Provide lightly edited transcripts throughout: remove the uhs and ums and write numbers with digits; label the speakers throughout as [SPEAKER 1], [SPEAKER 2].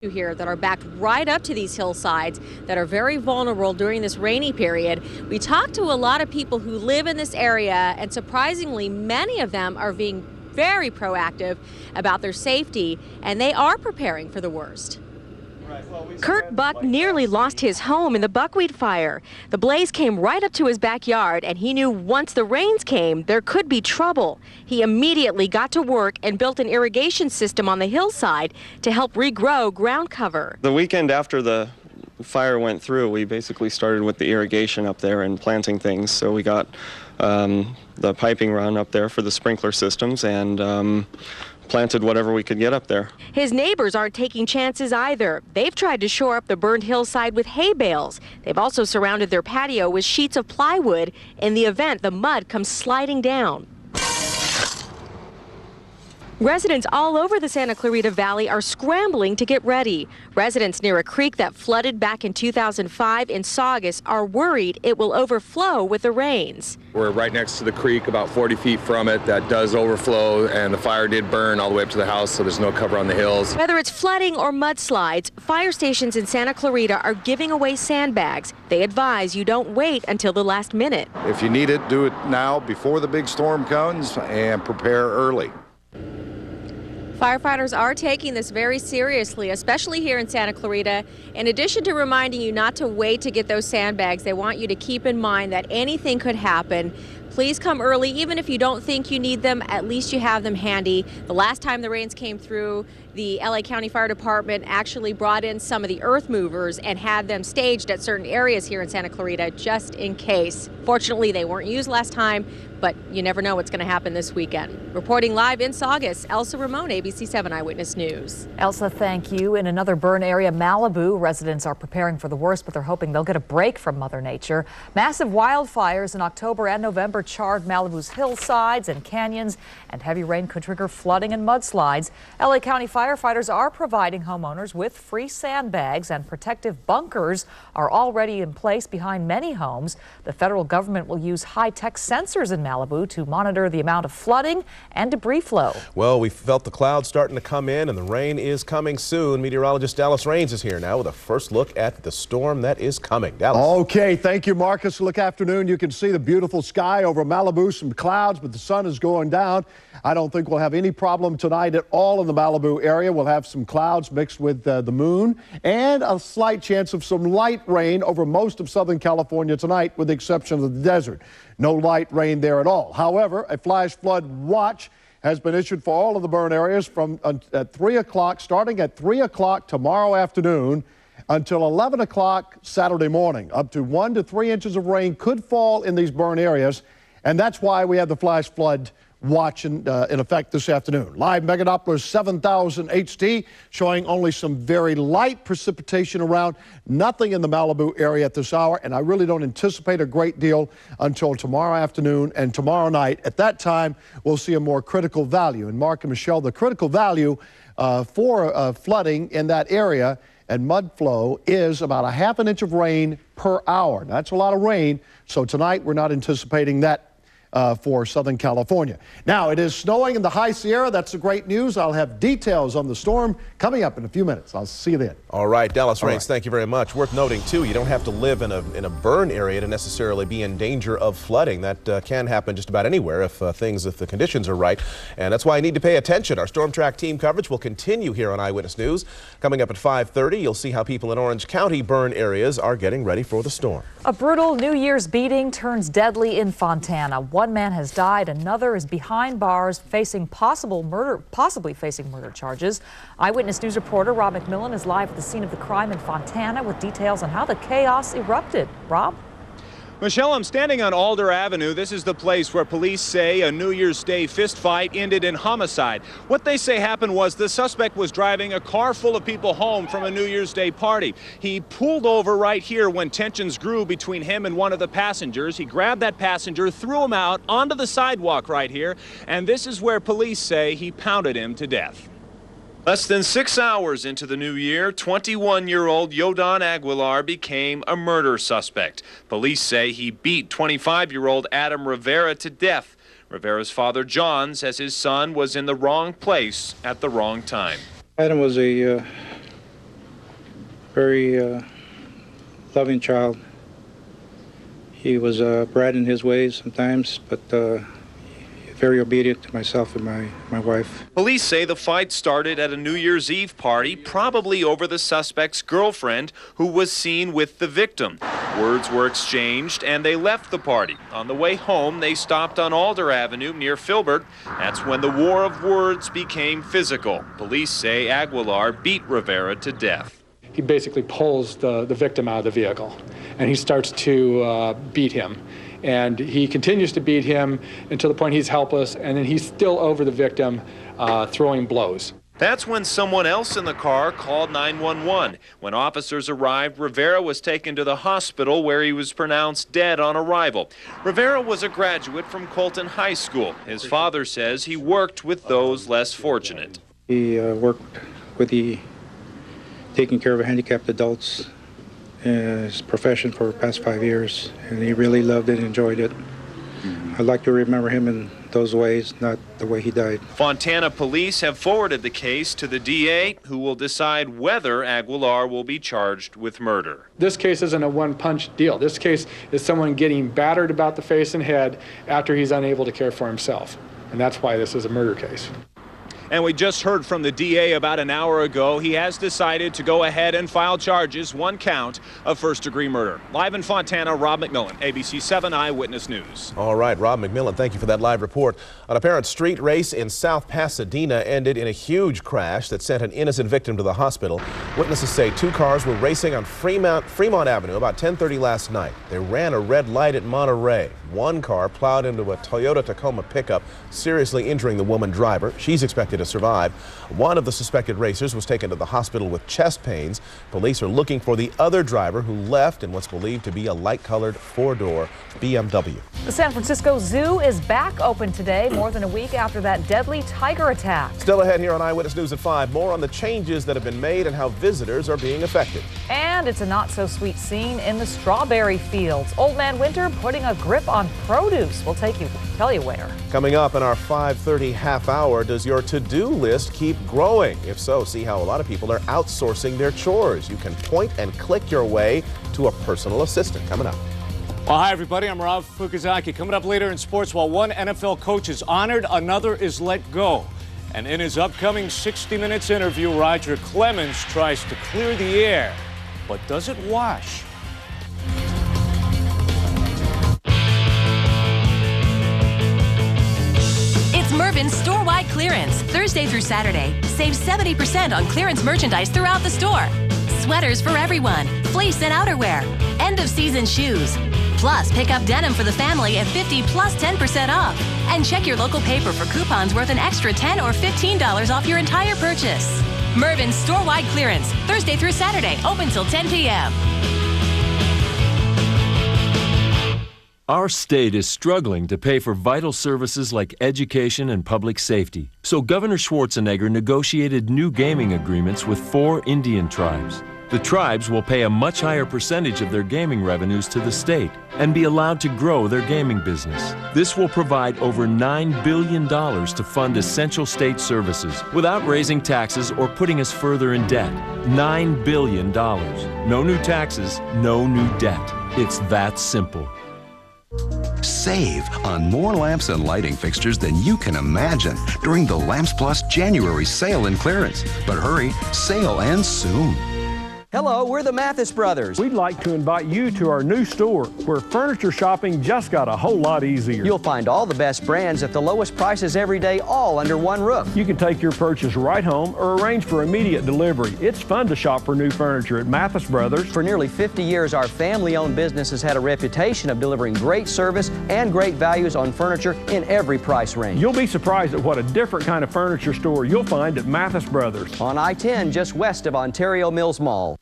[SPEAKER 1] Here that are backed right up to these hillsides that are very vulnerable during this rainy period. We talked to a lot of people who live in this area, and surprisingly, many of them are being very proactive about their safety, and they are preparing for the worst. Kurt Buck nearly lost his home in the buckwheat fire. The blaze came right up to his backyard, and he knew once the rains came, there could be trouble. He immediately got to work and built an irrigation system on the hillside to help regrow ground cover.
[SPEAKER 2] The weekend after the fire went through, we basically started with the irrigation up there and planting things. So we got the piping run up there for the sprinkler systems and planted whatever we could get up there.
[SPEAKER 1] His neighbors aren't taking chances either. They've tried to shore up the burned hillside with hay bales. They've also surrounded their patio with sheets of plywood in the event the mud comes sliding down. Residents all over the Santa Clarita Valley are scrambling to get ready. Residents near a creek that flooded back in 2005 in Saugus are worried it will overflow with the rains.
[SPEAKER 3] We're right next to the creek, about 40 feet from it. That does overflow, and the fire did burn all the way up to the house, so there's no cover on the hills.
[SPEAKER 1] Whether it's flooding or mudslides, fire stations in Santa Clarita are giving away sandbags. They advise you don't wait until the last minute.
[SPEAKER 4] If you need it, do it now before the big storm comes and prepare early.
[SPEAKER 1] Firefighters are taking this very seriously, especially here in Santa Clarita. In addition to reminding you not to wait to get those sandbags, they want you to keep in mind that anything could happen. Please come early. Even if you don't think you need them, at least you have them handy. The last time the rains came through, the LA County Fire Department actually brought in some of the earth movers and had them staged at certain areas here in Santa Clarita just in case. Fortunately, they weren't used last time, but you never know what's going to happen this weekend. Reporting live in Saugus, Elsa Ramon, ABC7 Eyewitness News.
[SPEAKER 5] Elsa, thank you. In another burn area, Malibu, residents are preparing for the worst, but they're hoping they'll get a break from Mother Nature. Massive wildfires in October and November charred Malibu's hillsides and canyons, and heavy rain could trigger flooding and mudslides. LA County firefighters are providing homeowners with free sandbags, and protective bunkers are already in place behind many homes. The federal government will use high-tech sensors in Malibu to monitor the amount of flooding and debris flow.
[SPEAKER 6] Well, we felt the clouds starting to come in, and the rain is coming soon. Meteorologist Dallas Raines is here now with a first look at the storm that is coming. Dallas.
[SPEAKER 7] Okay, thank you, Marcus. Look, afternoon, you can see the beautiful sky over Malibu, some clouds, but the sun is going down. I don't think we'll have any problem tonight at all in the Malibu area. We'll have some clouds mixed with the moon and a slight chance of some light rain over most of Southern California tonight, with the exception of the desert. No light rain there at all. However, a flash flood watch has been issued for all of the burn areas from at 3 o'clock, starting at 3 o'clock tomorrow afternoon until 11 o'clock Saturday morning. Up to 1 to 3 inches of rain could fall in these burn areas, and that's why we have the flash flood watch in effect this afternoon. Live Mega Doppler 7000 HT showing only some very light precipitation around. Nothing in the Malibu area at this hour, and I really don't anticipate a great deal until tomorrow afternoon and tomorrow night. At that time, we'll see a more critical value. And Marc and Michelle, the critical value for flooding in that area and mud flow is about a half an inch of rain per hour. That's a lot of rain, so tonight we're not anticipating that for Southern California. Now, it is snowing in the High Sierra. That's the great news. I'll have details on the storm coming up in a few minutes. I'll see you then.
[SPEAKER 6] All right, Dallas Raines, thank you very much. Worth noting, too, you don't have to live in a burn area to necessarily be in danger of flooding. That can happen just about anywhere if the conditions are right. And that's why you need to pay attention. Our Storm Track team coverage will continue here on Eyewitness News. Coming up at 5:30, you'll see how people in Orange County burn areas are getting ready for the storm.
[SPEAKER 5] A brutal New Year's beating turns deadly in Fontana. One man has died, another is behind bars facing possibly facing murder charges. Eyewitness News reporter Rob McMillan is live at the scene of the crime in Fontana with details on how the chaos erupted. Rob?
[SPEAKER 8] Michelle, I'm standing on Alder Avenue. This is the place where police say a New Year's Day fistfight ended in homicide. What they say happened was the suspect was driving a car full of people home from a New Year's Day party. He pulled over right here when tensions grew between him and one of the passengers. He grabbed that passenger, threw him out onto the sidewalk right here, and this is where police say he pounded him to death. Less than 6 hours into the new year, 21-year-old Yodan Aguilar became a murder suspect. Police say he beat 25-year-old Adam Rivera to death. Rivera's father, John, says his son was in the wrong place at the wrong time.
[SPEAKER 9] Adam was a very loving child. He was brat in his ways sometimes, but very obedient to myself and my wife.
[SPEAKER 8] Police say the fight started at a New Year's Eve party, probably over the suspect's girlfriend, who was seen with the victim. Words were exchanged and they left the party. On the way home, they stopped on Alder Avenue near Filbert. That's when the war of words became physical. Police say Aguilar beat Rivera to death.
[SPEAKER 10] He basically pulls the victim out of the vehicle and he starts to beat him. And he continues to beat him until the point he's helpless, and then he's still over the victim, throwing blows.
[SPEAKER 8] That's when someone else in the car called 911. When officers arrived, Rivera was taken to the hospital where he was pronounced dead on arrival. Rivera was a graduate from Colton High School. His father says he worked with those less fortunate.
[SPEAKER 9] He worked with taking care of handicapped adults in his profession for the past 5 years, and he really loved it and enjoyed it. I'd like to remember him in those ways, not the way he died.
[SPEAKER 8] Fontana police have forwarded the case to the DA, who will decide whether Aguilar will be charged with murder.
[SPEAKER 10] This case isn't a one-punch deal. This case is someone getting battered about the face and head after he's unable to care for himself. And that's why this is a murder case.
[SPEAKER 8] And we just heard from the DA about an hour ago. He has decided to go ahead and file charges, 1 count of first-degree murder. Live in Fontana, Rob McMillan, ABC 7 Eyewitness News.
[SPEAKER 6] All right, Rob McMillan, thank you for that live report. An apparent street race in South Pasadena ended in a huge crash that sent an innocent victim to the hospital. Witnesses say 2 cars were racing on Fremont Avenue about 10:30 last night. They ran a red light at Monterey. 1 car plowed into a Toyota Tacoma pickup, seriously injuring the woman driver. She's expected to survive. One of the suspected racers was taken to the hospital with chest pains. Police are looking for the other driver who left in what's believed to be a light-colored 4-door BMW.
[SPEAKER 5] The San Francisco Zoo is back open today, more than a week after that deadly tiger attack.
[SPEAKER 6] Still ahead here on Eyewitness News at 5. More on the changes that have been made and how visitors are being affected.
[SPEAKER 5] And it's a not-so-sweet scene in the strawberry fields. Old Man Winter putting a grip on produce. We'll tell you where.
[SPEAKER 6] Coming up in our 5:30 half hour, does your to-do list keep growing? If so, see how a lot of people are outsourcing their chores. You can point and click your way to a personal assistant. Coming up.
[SPEAKER 11] Well, hi, everybody. I'm Fukuzaki. Coming up later in sports, while one NFL coach is honored, another is let go. And in his upcoming 60 Minutes interview, Roger Clemens tries to clear the air. But does it wash?
[SPEAKER 12] Mervin's store-wide clearance, Thursday through Saturday. Save 70% on clearance merchandise throughout the store. Sweaters for everyone, fleece and outerwear, end-of-season shoes. Plus, pick up denim for the family at 50 plus 10% off. And check your local paper for coupons worth an extra $10 or $15 off your entire purchase. Mervin's store-wide clearance, Thursday through Saturday, open till 10 p.m.
[SPEAKER 13] Our state is struggling to pay for vital services like education and public safety. So Governor Schwarzenegger negotiated new gaming agreements with 4 Indian tribes. The tribes will pay a much higher percentage of their gaming revenues to the state and be allowed to grow their gaming business. This will provide over $9 billion to fund essential state services without raising taxes or putting us further in debt. $9 billion. No new taxes, no new debt. It's that simple.
[SPEAKER 14] Save on more lamps and lighting fixtures than you can imagine during the Lamps Plus January sale and clearance. But hurry, sale ends soon.
[SPEAKER 15] Hello, we're the Mathis Brothers.
[SPEAKER 16] We'd like to invite you to our new store where furniture shopping just got a whole lot easier.
[SPEAKER 15] You'll find all the best brands at the lowest prices every day, all under one roof.
[SPEAKER 16] You can take your purchase right home or arrange for immediate delivery. It's fun to shop for new furniture at Mathis Brothers.
[SPEAKER 15] For nearly 50 years, our family-owned business has had a reputation of delivering great service and great values on furniture in every price range.
[SPEAKER 16] You'll be surprised at what a different kind of furniture store you'll find at Mathis Brothers.
[SPEAKER 15] On I-10, just west of Ontario Mills Mall.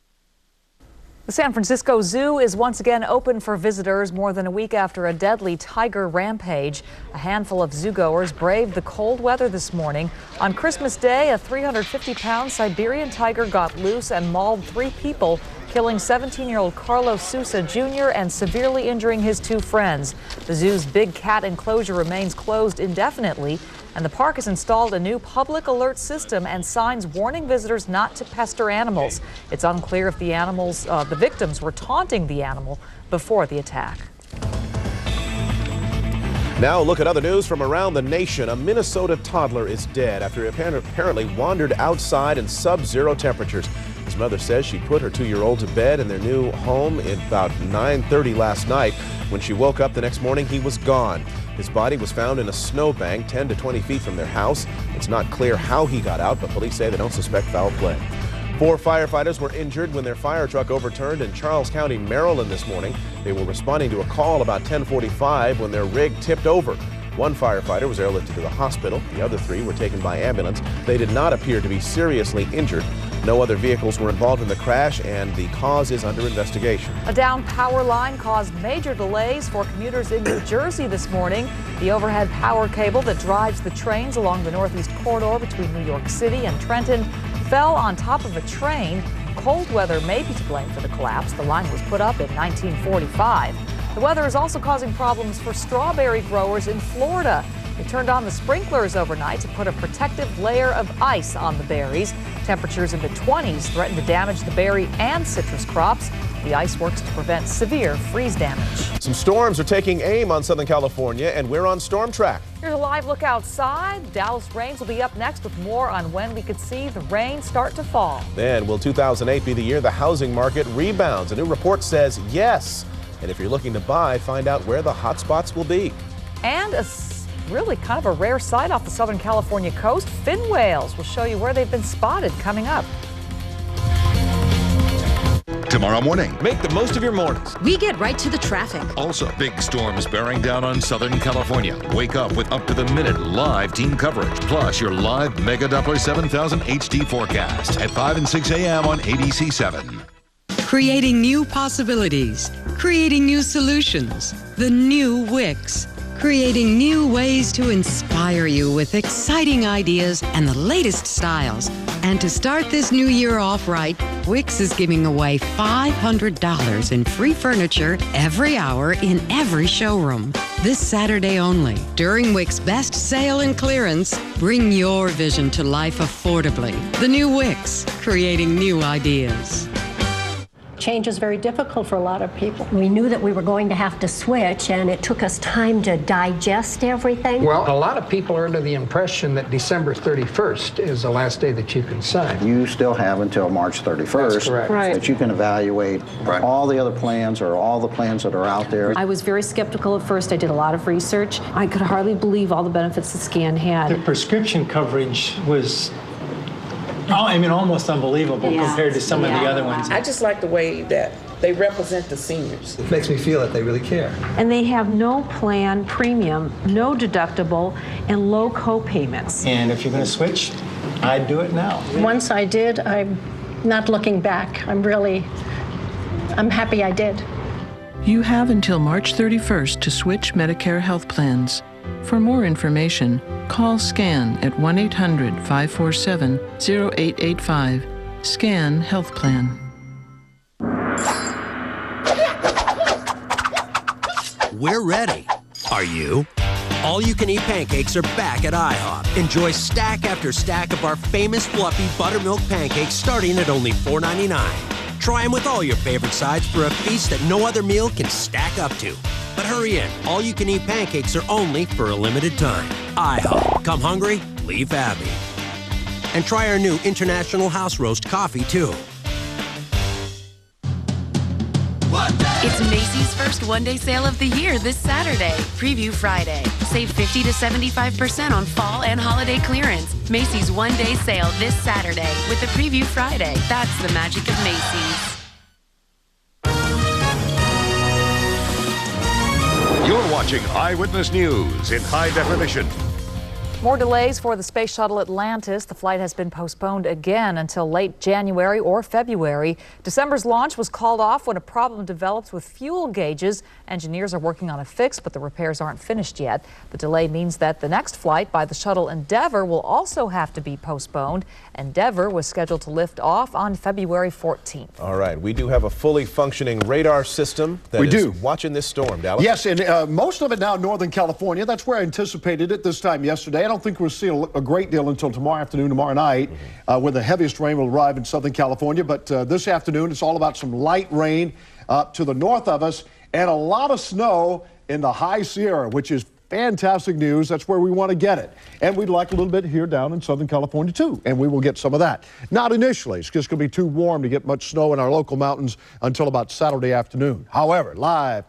[SPEAKER 5] The San Francisco Zoo is once again open for visitors more than a week after a deadly tiger rampage. A handful of zoogoers braved the cold weather this morning. On Christmas Day, a 350-pound Siberian tiger got loose and mauled 3 people, killing 17-year-old Carlos Sousa Jr. and severely injuring his 2 friends. The zoo's big cat enclosure remains closed indefinitely And the park has installed a new public alert system and signs warning visitors not to pester animals. It's unclear if the victims were taunting the animal before the attack.
[SPEAKER 6] Now look at other news from around the nation. A Minnesota toddler is dead after he apparently wandered outside in sub-zero temperatures. His mother says she put her 2-year-old to bed in their new home at about 9:30 last night. When she woke up the next morning, he was gone. His body was found in a snowbank 10 to 20 feet from their house. It's not clear how he got out, but police say they don't suspect foul play. 4 firefighters were injured when their fire truck overturned in Charles County, Maryland this morning. They were responding to a call about 10:45 when their rig tipped over. 1 firefighter was airlifted to the hospital. The other 3 were taken by ambulance. They did not appear to be seriously injured. No other vehicles were involved in the crash, and the cause is under investigation.
[SPEAKER 5] A down power line caused major delays for commuters in New Jersey this morning. The overhead power cable that drives the trains along the Northeast Corridor between New York City and Trenton fell on top of a train. Cold weather may be to blame for the collapse. The line was put up in 1945. The weather is also causing problems for strawberry growers in Florida. They turned on the sprinklers overnight to put a protective layer of ice on the berries. Temperatures in the 20s threaten to damage the berry and citrus crops. The ice works to prevent severe freeze damage.
[SPEAKER 6] Some storms are taking aim on Southern California, and we're on storm track.
[SPEAKER 5] Here's a live look outside. Dallas rains will be up next with more on when we could see the rain start to fall.
[SPEAKER 6] Then, will 2008 be the year the housing market rebounds? A new report says yes. And if you're looking to buy, find out where the hot spots will be.
[SPEAKER 5] And really kind of a rare sight off the Southern California coast. Fin whales. We'll show you where they've been spotted coming up.
[SPEAKER 17] Tomorrow morning.
[SPEAKER 18] Make the most of your mornings.
[SPEAKER 19] We get right to the traffic.
[SPEAKER 17] Also, big storms bearing down on Southern California. Wake up with up-to-the-minute live team coverage, plus your live Mega Doppler 7000 HD forecast at 5 and 6 a.m. on ABC7.
[SPEAKER 20] Creating new possibilities. Creating new solutions. The new Wix. Creating new ways to inspire you with exciting ideas and the latest styles. And to start this new year off right, Wix is giving away $500 in free furniture every hour in every showroom. This Saturday only, during Wix Best Sale and Clearance, bring your vision to life affordably. The new Wix, creating new ideas.
[SPEAKER 21] Change is very difficult for a lot of people. We knew that we were going to have to switch, and it took us time to digest everything.
[SPEAKER 22] Well, a lot of people are under the impression that December 31st is the last day that you can sign.
[SPEAKER 23] You still have until March 31st.
[SPEAKER 22] That's correct.
[SPEAKER 21] Right.
[SPEAKER 23] That you can evaluate all the other plans or all the plans that are out there.
[SPEAKER 21] I was very skeptical at first. I did a lot of research. I could hardly believe all the benefits the scan had.
[SPEAKER 24] The prescription coverage was almost unbelievable compared to some of the other ones.
[SPEAKER 25] I just like the way that they represent the seniors.
[SPEAKER 22] It makes me feel that they really care.
[SPEAKER 21] And they have no plan premium, no deductible, and low co-payments.
[SPEAKER 24] And if you're going to switch, I'd do it now.
[SPEAKER 21] Once I did, I'm not looking back. I'm happy I did.
[SPEAKER 26] You have until March 31st to switch Medicare health plans. For more information, call SCAN at 1-800-547-0885. SCAN Health Plan.
[SPEAKER 27] We're ready. Are you? All-you-can-eat pancakes are back at IHOP. Enjoy stack after stack of our famous fluffy buttermilk pancakes starting at only $4.99. Try them with all your favorite sides for a feast that no other meal can stack up to. But hurry in. All-you-can-eat pancakes are only for a limited time. IHOP. Come hungry, leave happy. And try our new International House Roast coffee, too.
[SPEAKER 12] It's Macy's first one-day sale of the year this Saturday. Preview Friday. Save 50 to 75% on fall and holiday clearance. Macy's one-day sale this Saturday with the Preview Friday. That's the magic of Macy's.
[SPEAKER 17] You're watching Eyewitness News in high definition.
[SPEAKER 5] More delays for the space shuttle Atlantis. The flight has been postponed again until late January or February. December's launch was called off when a problem developed with fuel gauges. Engineers are working on a fix, but the repairs aren't finished yet. The delay means that the next flight by the shuttle Endeavour will also have to be postponed. Endeavour was scheduled to lift off on February 14th.
[SPEAKER 6] All right, we do have a fully functioning radar system that is watching this storm, Dallas.
[SPEAKER 7] Yes, and most of it now in Northern California. That's where I anticipated it this time yesterday. don't think we'll see a great deal until tomorrow afternoon, tomorrow night, where the heaviest rain will arrive in Southern California. But this afternoon, it's all about some light rain to the north of us and a lot of snow in the high Sierra, which is fantastic news. That's where we want to get it. And we'd like a little bit here down in Southern California, too. And we will get some of that. Not initially. It's just going to be too warm to get much snow in our local mountains until about Saturday afternoon. However, live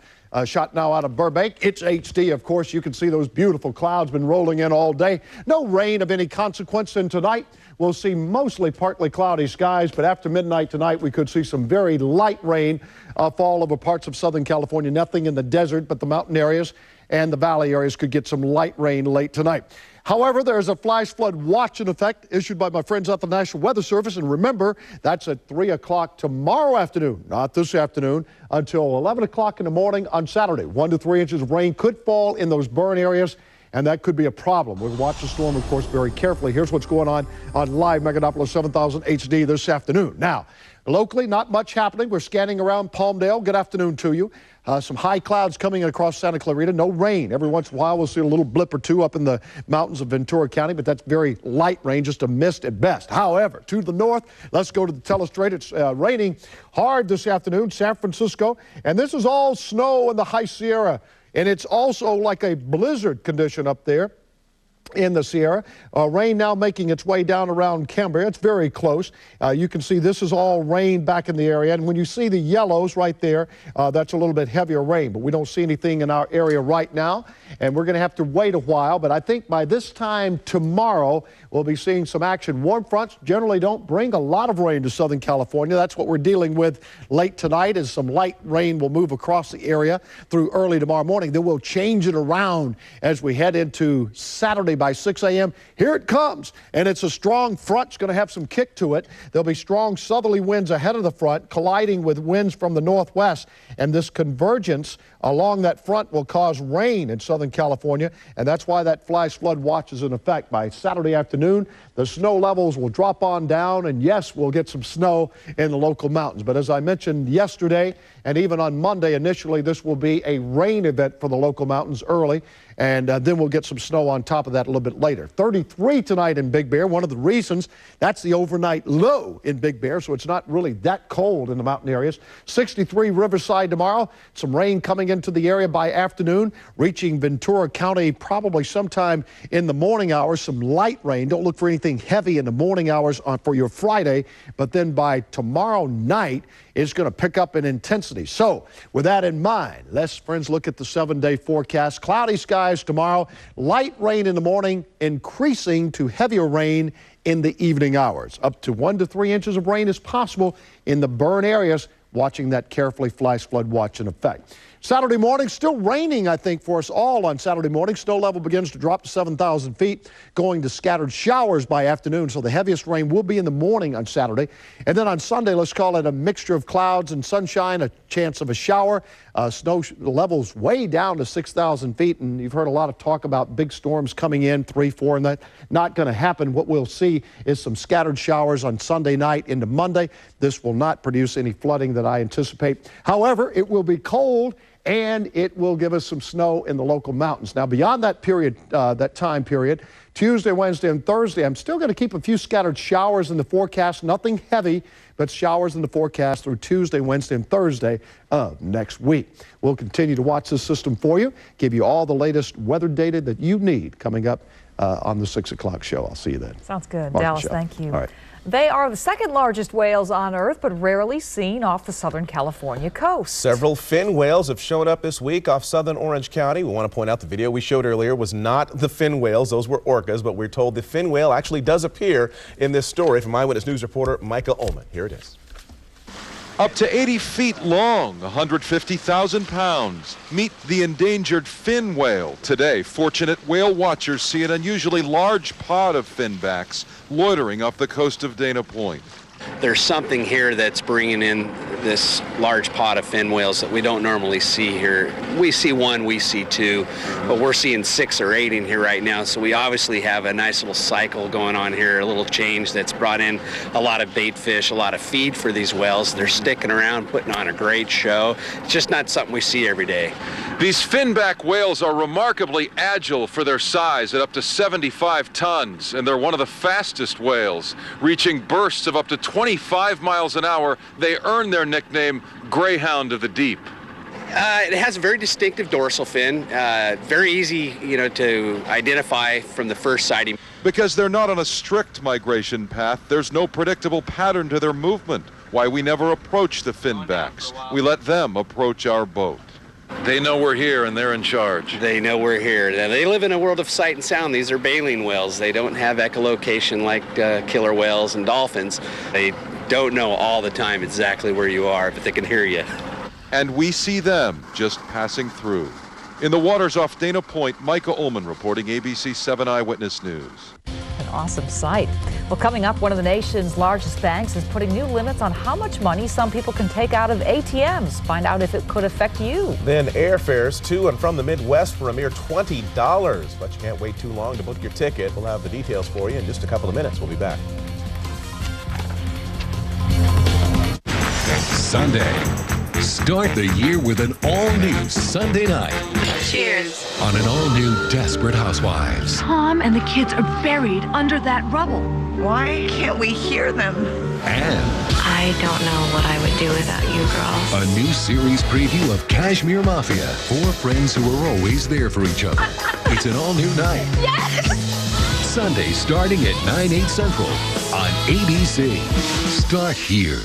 [SPEAKER 7] shot now out of Burbank. It's HD, of course. You can see those beautiful clouds been rolling in all day. No rain of any consequence. And tonight, we'll see mostly partly cloudy skies. But after midnight tonight, we could see some very light rain fall over parts of Southern California. Nothing in the desert, but the mountain areas and the valley areas could get some light rain late tonight. However, there's a flash flood watch in effect issued by my friends at the National Weather Service. And remember, that's at 3 o'clock tomorrow afternoon, not this afternoon, until 11 o'clock in the morning on Saturday. 1 to 3 inches of rain could fall in those burn areas, and that could be a problem. We'll watch the storm, of course, very carefully. Here's what's going on live Megadoppler 7000 HD this afternoon. Now, locally, not much happening. We're scanning around Palmdale. Good afternoon to you. Some high clouds coming across Santa Clarita. No rain. Every once in a while, we'll see a little blip or two up in the mountains of Ventura County, but that's very light rain, just a mist at best. However, to the north, let's go to the telestrait. It's raining hard this afternoon, San Francisco, and this is all snow in the high Sierra, and it's also like a blizzard condition up there in the Sierra. Rain now making its way down around Cambria. It's very close. You can see this is all rain back in the area. And when you see the yellows right there, that's a little bit heavier rain. But we don't see anything in our area right now. And we're going to have to wait a while. But I think by this time tomorrow, we'll be seeing some action. Warm fronts generally don't bring a lot of rain to Southern California. That's what we're dealing with late tonight, as some light rain will move across the area through early tomorrow morning. Then we'll change it around as we head into Saturday by 6 a.m. Here it comes, and it's a strong front. It's going to have some kick to it. There'll be strong southerly winds ahead of the front, colliding with winds from the northwest, and this convergence along that front will cause rain in Southern California, and that's why that flash flood watch is in effect. By Saturday afternoon, the snow levels will drop on down, and yes, we'll get some snow in the local mountains. But as I mentioned yesterday, and even on Monday initially, this will be a rain event for the local mountains early, and then we'll get some snow on top of that a little bit later. 33 tonight in Big Bear. One of the reasons, that's the overnight low in Big Bear, so it's not really that cold in the mountain areas. 63 Riverside tomorrow. Some rain coming into the area by afternoon, reaching Ventura County probably sometime in the morning hours. Some light rain. Don't look for anything heavy in the morning hours for your Friday, but then by tomorrow night, it's going to pick up in intensity. So with that in mind, let's, friends, look at the 7-day forecast. Cloudy skies tomorrow, light rain in the morning, increasing to heavier rain in the evening hours. Up to 1 to 3 inches of rain is possible in the burn areas. Watching that carefully, flash flood watch in effect. Saturday morning, still raining, I think, for us all on Saturday morning. Snow level begins to drop to 7,000 feet, going to scattered showers by afternoon. So the heaviest rain will be in the morning on Saturday. And then on Sunday, let's call it a mixture of clouds and sunshine, a chance of a shower. Snow levels way down to 6,000 feet. And you've heard a lot of talk about big storms coming in, 3, 4, and that's not going to happen. What we'll see is some scattered showers on Sunday night into Monday. This will not produce any flooding that I anticipate. However, it will be cold, and it will give us some snow in the local mountains. Now, beyond that period, that time period, Tuesday, Wednesday, and Thursday, I'm still going to keep a few scattered showers in the forecast. Nothing heavy, but showers in the forecast through Tuesday, Wednesday, and Thursday of next week. We'll continue to watch this system for you, give you all the latest weather data that you need coming up on the 6 o'clock show. I'll see you then.
[SPEAKER 5] Sounds good.
[SPEAKER 7] Mark
[SPEAKER 5] Dallas,
[SPEAKER 7] the show.
[SPEAKER 5] thank you.
[SPEAKER 7] All right.
[SPEAKER 5] They are the second largest whales on Earth, but rarely seen off the Southern California coast.
[SPEAKER 6] Several fin whales have shown up this week off southern Orange County. We want to point out the video we showed earlier was not the fin whales. Those were orcas, but we're told the fin whale actually does appear in this story from Eyewitness News reporter Micah Ullman. Here it is.
[SPEAKER 1] Up to 80 feet long, 150,000 pounds. Meet the endangered fin whale. Today, fortunate whale watchers see an unusually large pod of finbacks loitering off the coast of Dana Point.
[SPEAKER 2] There's something here that's bringing in this large pod of fin whales that we don't normally see here. We see one, we see two, but we're seeing 6 or 8 in here right now. So we obviously have a nice little cycle going on here, a little change that's brought in a lot of bait fish, a lot of feed for these whales. They're sticking around, putting on a great show. It's just not something we see every day.
[SPEAKER 1] These finback whales are remarkably agile for their size at up to 75 tons, and they're one of the fastest whales, reaching bursts of up to 25 miles an hour. They earn their nickname Greyhound of the Deep.
[SPEAKER 2] It has a very distinctive dorsal fin, very easy, to identify from the first sighting.
[SPEAKER 1] Because they're not on a strict migration path, there's no predictable pattern to their movement. Why we never approach the finbacks. We let them approach our boat. They know we're here and they're in charge.
[SPEAKER 2] They know we're here. They live in a world of sight and sound. These are baleen whales. They don't have echolocation like killer whales and dolphins. They don't know all the time exactly where you are, but they can hear you.
[SPEAKER 1] And we see them just passing through. In the waters off Dana Point, Micah Ullman reporting ABC 7 Eyewitness News.
[SPEAKER 5] An awesome sight. Well, coming up, one of the nation's largest banks is putting new limits on how much money some people can take out of ATMs. Find out if it could affect you.
[SPEAKER 6] Then airfares to and from the Midwest for a mere $20. But you can't wait too long to book your ticket. We'll have the details for you in just a couple of minutes. We'll be back.
[SPEAKER 17] Sunday. Start the year with an all-new Sunday night.
[SPEAKER 3] Cheers.
[SPEAKER 17] On an all-new Desperate Housewives.
[SPEAKER 3] Tom and the kids are buried under that rubble.
[SPEAKER 4] Why can't we hear them?
[SPEAKER 17] And
[SPEAKER 3] I don't know what I would do without you girls.
[SPEAKER 17] a new series preview of Kashmir Mafia. 4 friends who are always there for each other. It's an all-new night.
[SPEAKER 3] Yes!
[SPEAKER 17] Sunday starting at 9/8 Central on ABC. Start here.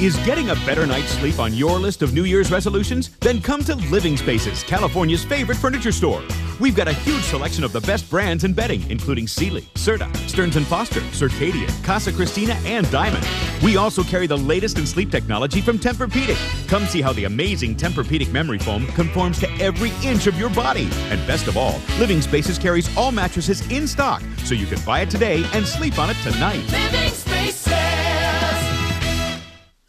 [SPEAKER 9] Is getting a better night's sleep on your list of New Year's resolutions? Then come to Living Spaces, California's favorite furniture store. We've got a huge selection of the best brands in bedding, including Sealy, Serta, Stearns & Foster, Circadian, Casa Cristina, and Diamond. We also carry the latest in sleep technology from Tempur-Pedic. Come see how the amazing Tempur-Pedic memory foam conforms to every inch of your body. And best of all, Living Spaces carries all mattresses in stock, so you can buy it today and sleep on it tonight.
[SPEAKER 10] Living Spaces.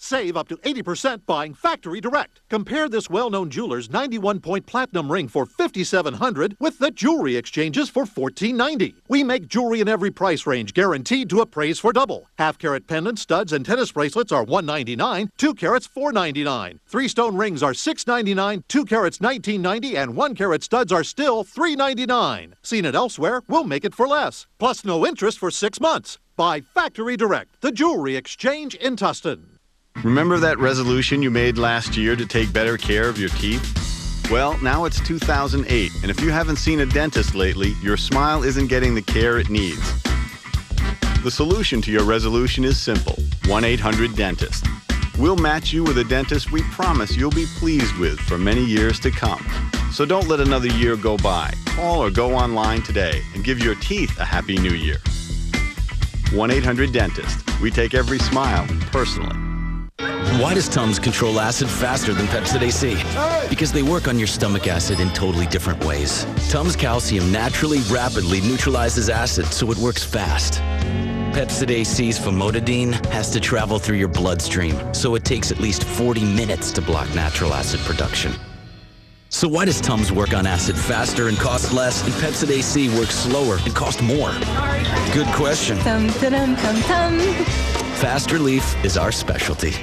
[SPEAKER 10] Save up to 80% buying factory direct. Compare this well-known jeweler's 91-point platinum ring for $5,700 with the jewelry exchanges for $1,490. We make jewelry in every price range, guaranteed to appraise for double. Half-carat pendants, studs, and tennis bracelets are $199, 2 carats $499. 3-stone rings are $699, 2 carats $19.90, and 1-carat studs are still $399. Seen it elsewhere, we'll make it for less. Plus no interest for 6 months. Buy factory direct, the jewelry exchange in Tustin.
[SPEAKER 18] Remember that resolution you made last year to take better care of your teeth? Well, now it's 2008, and if you haven't seen a dentist lately, your smile isn't getting the care it needs. The solution to your resolution is simple: 1-800-DENTIST. We'll match you with a dentist we promise you'll be pleased with for many years to come. So don't let another year go by. Call or go online today and give your teeth a happy new year. 1-800-DENTIST. We take every smile personally.
[SPEAKER 19] Why does Tums control acid faster than Pepcid AC? Because they work on your stomach acid in totally different ways. Tums Calcium naturally, rapidly neutralizes acid, so it works fast. Pepcid AC's famotidine has to travel through your bloodstream, so it takes at least 40 minutes to block natural acid production. So why does Tums work on acid faster and cost less, and Pepcid AC works slower and cost more? Good question. Fast relief is our specialty.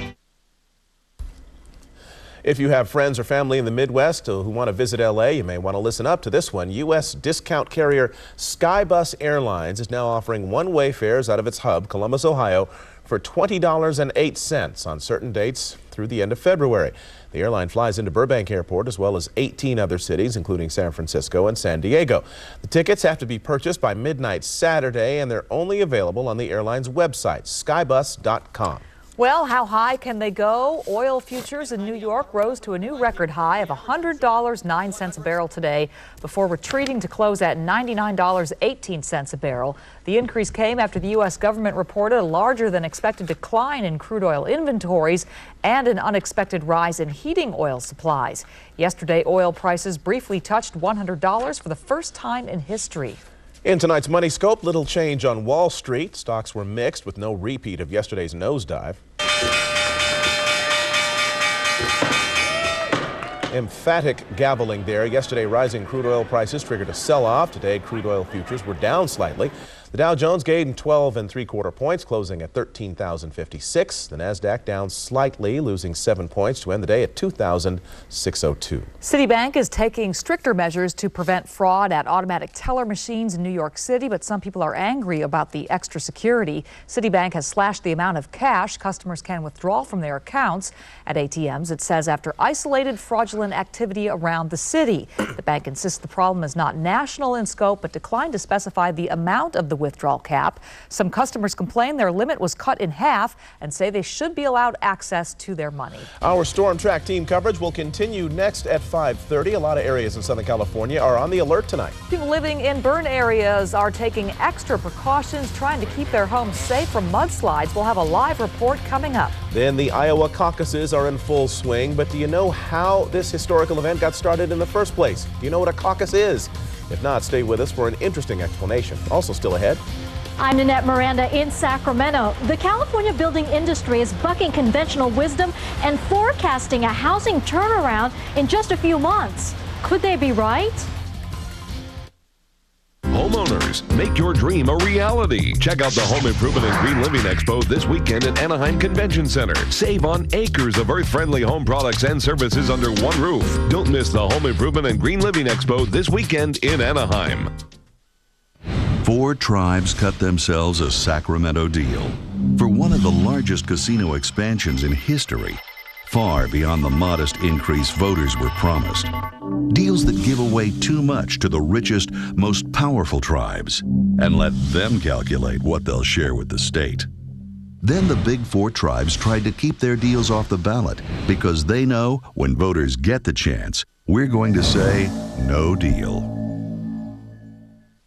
[SPEAKER 6] If you have friends or family in the Midwest who want to visit L.A., you may want to listen up to this one. U.S. discount carrier Skybus Airlines is now offering one-way fares out of its hub, Columbus, Ohio, for $20.08 on certain dates through the end of February. The airline flies into Burbank Airport as well as 18 other cities, including San Francisco and San Diego. The tickets have to be purchased by midnight Saturday, and they're only available on the airline's website, skybus.com.
[SPEAKER 5] Well, how high can they go? Oil futures in New York rose to a new record high of $100.09 a barrel today before retreating to close at $99.18 a barrel. The increase came after the U.S. government reported a larger than expected decline in crude oil inventories and an unexpected rise in heating oil supplies. Yesterday, oil prices briefly touched $100 for the first time in history.
[SPEAKER 6] In tonight's Money Scope, little change on Wall Street. Stocks were mixed with no repeat of yesterday's nosedive. emphatic gaveling there. Yesterday, rising crude oil prices triggered a sell-off. Today, crude oil futures were down slightly. The Dow Jones gained 12 3/4 points, closing at 13,056. The Nasdaq down slightly, losing 7 points to end the day at 2,602.
[SPEAKER 5] Citibank is taking stricter measures to prevent fraud at automatic teller machines in New York City, but some people are angry about the extra security. Citibank has slashed the amount of cash customers can withdraw from their accounts at ATMs. It says after isolated fraudulent activity around the city. The bank insists the problem is not national in scope, but declined to specify the amount of the withdrawal cap. Some customers complain their limit was cut in half and say they should be allowed access to their money.
[SPEAKER 6] Our Storm Track team coverage will continue next at 5:30. A lot of areas in Southern California are on the alert tonight.
[SPEAKER 5] People living in burn areas are taking extra precautions, trying to keep their homes safe from mudslides. We'll have a live report coming up.
[SPEAKER 6] Then the Iowa Caucuses are in full swing, but do you know how this historical event got started in the first place? Do you know what a caucus is? If not, stay with us for an interesting explanation. Also still ahead.
[SPEAKER 8] I'm Nannette Miranda in Sacramento. The California building industry is bucking conventional wisdom and forecasting a housing turnaround in just a few months. Could they be right?
[SPEAKER 11] Homeowners, make your dream a reality. Check out the Home Improvement and Green Living Expo this weekend at Anaheim Convention Center. Save on acres of earth-friendly home products and services under one roof. Don't miss the Home Improvement and Green Living Expo this weekend in Anaheim.
[SPEAKER 13] 4 tribes cut themselves a Sacramento deal for one of the largest casino expansions in history, far beyond the modest increase voters were promised. Deals that give away too much to the richest, most powerful tribes and let them calculate what they'll share with the state. Then the big 4 tribes tried to keep their deals off the ballot because they know when voters get the chance, we're going to say no deal.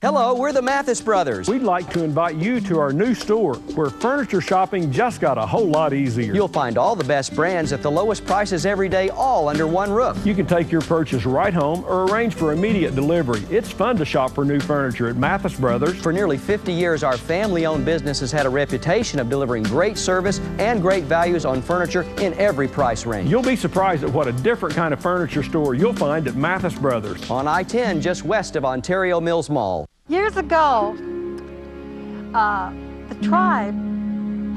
[SPEAKER 14] Hello, we're the Mathis Brothers.
[SPEAKER 15] We'd like to invite you to our new store where furniture shopping just got a whole lot easier.
[SPEAKER 14] You'll find all the best brands at the lowest prices every day, all under one roof.
[SPEAKER 15] You can take your purchase right home or arrange for immediate delivery. It's fun to shop for new furniture at Mathis Brothers.
[SPEAKER 14] For nearly 50 years, our family-owned business has had a reputation of delivering great service and great values on furniture in every price range.
[SPEAKER 15] You'll be surprised at what a different kind of furniture store you'll find at Mathis Brothers.
[SPEAKER 14] On I-10, just west of Ontario Mills Mall.
[SPEAKER 16] Years ago, the tribe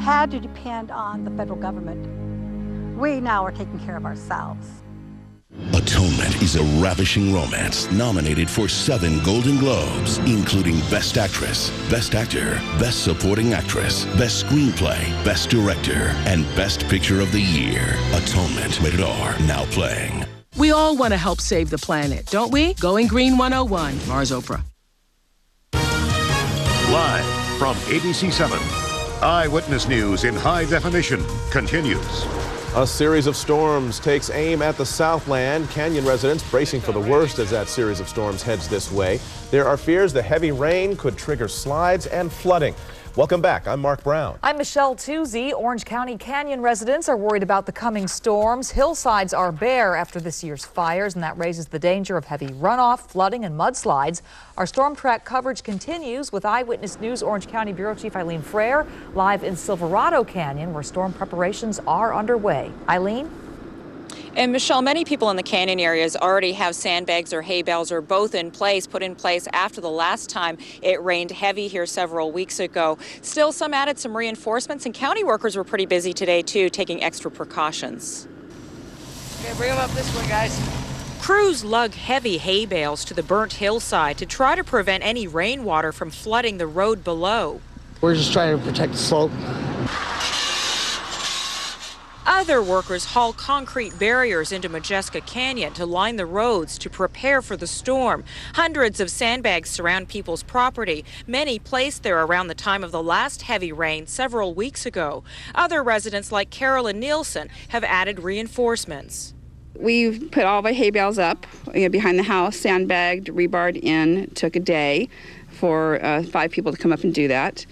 [SPEAKER 16] had to depend on the federal government. We now are taking care of ourselves.
[SPEAKER 20] Atonement is a ravishing romance nominated for 7 Golden Globes, including Best Actress, Best Actor, Best Supporting Actress, Best Screenplay, Best Director, and Best Picture of the Year. Atonement, rated R, now playing.
[SPEAKER 28] We all want to help save the planet, don't we? Going Green 101, Mars Oprah.
[SPEAKER 17] Live from ABC7, Eyewitness News in high definition continues.
[SPEAKER 6] A series of storms takes aim at the Southland. Canyon residents bracing for the worst as that series of storms heads this way. There are fears the heavy rain could trigger slides and flooding. Welcome back. I'm Marc Brown.
[SPEAKER 5] I'm Michelle Tuzee. Orange County Canyon residents are worried about the coming storms. Hillsides are bare after this year's fires, and that raises the danger of heavy runoff, flooding, and mudslides. Our storm track coverage continues with Eyewitness News Orange County Bureau Chief Eileen Frere live in Silverado Canyon, where storm preparations are underway. Eileen?
[SPEAKER 29] And Michelle, many people in the canyon areas already have sandbags or hay bales or both in place, put in place after the last time it rained heavy here several weeks ago. Still, some added some reinforcements, and county workers were pretty busy today, too, taking extra precautions.
[SPEAKER 30] Okay, bring them up this way, guys.
[SPEAKER 29] Crews lug heavy hay bales to the burnt hillside to try to prevent any rainwater from flooding the road below.
[SPEAKER 22] We're just trying to protect the slope.
[SPEAKER 29] Other workers haul concrete barriers into Majeska Canyon to line the roads to prepare for the storm. Hundreds of sandbags surround people's property, many placed there around the time of the last heavy rain several weeks ago. Other residents like Carolyn Nielsen have added reinforcements.
[SPEAKER 31] We've put all the hay bales up behind the house, sandbagged, rebarred in. Took a day for 5 people to come up and do that.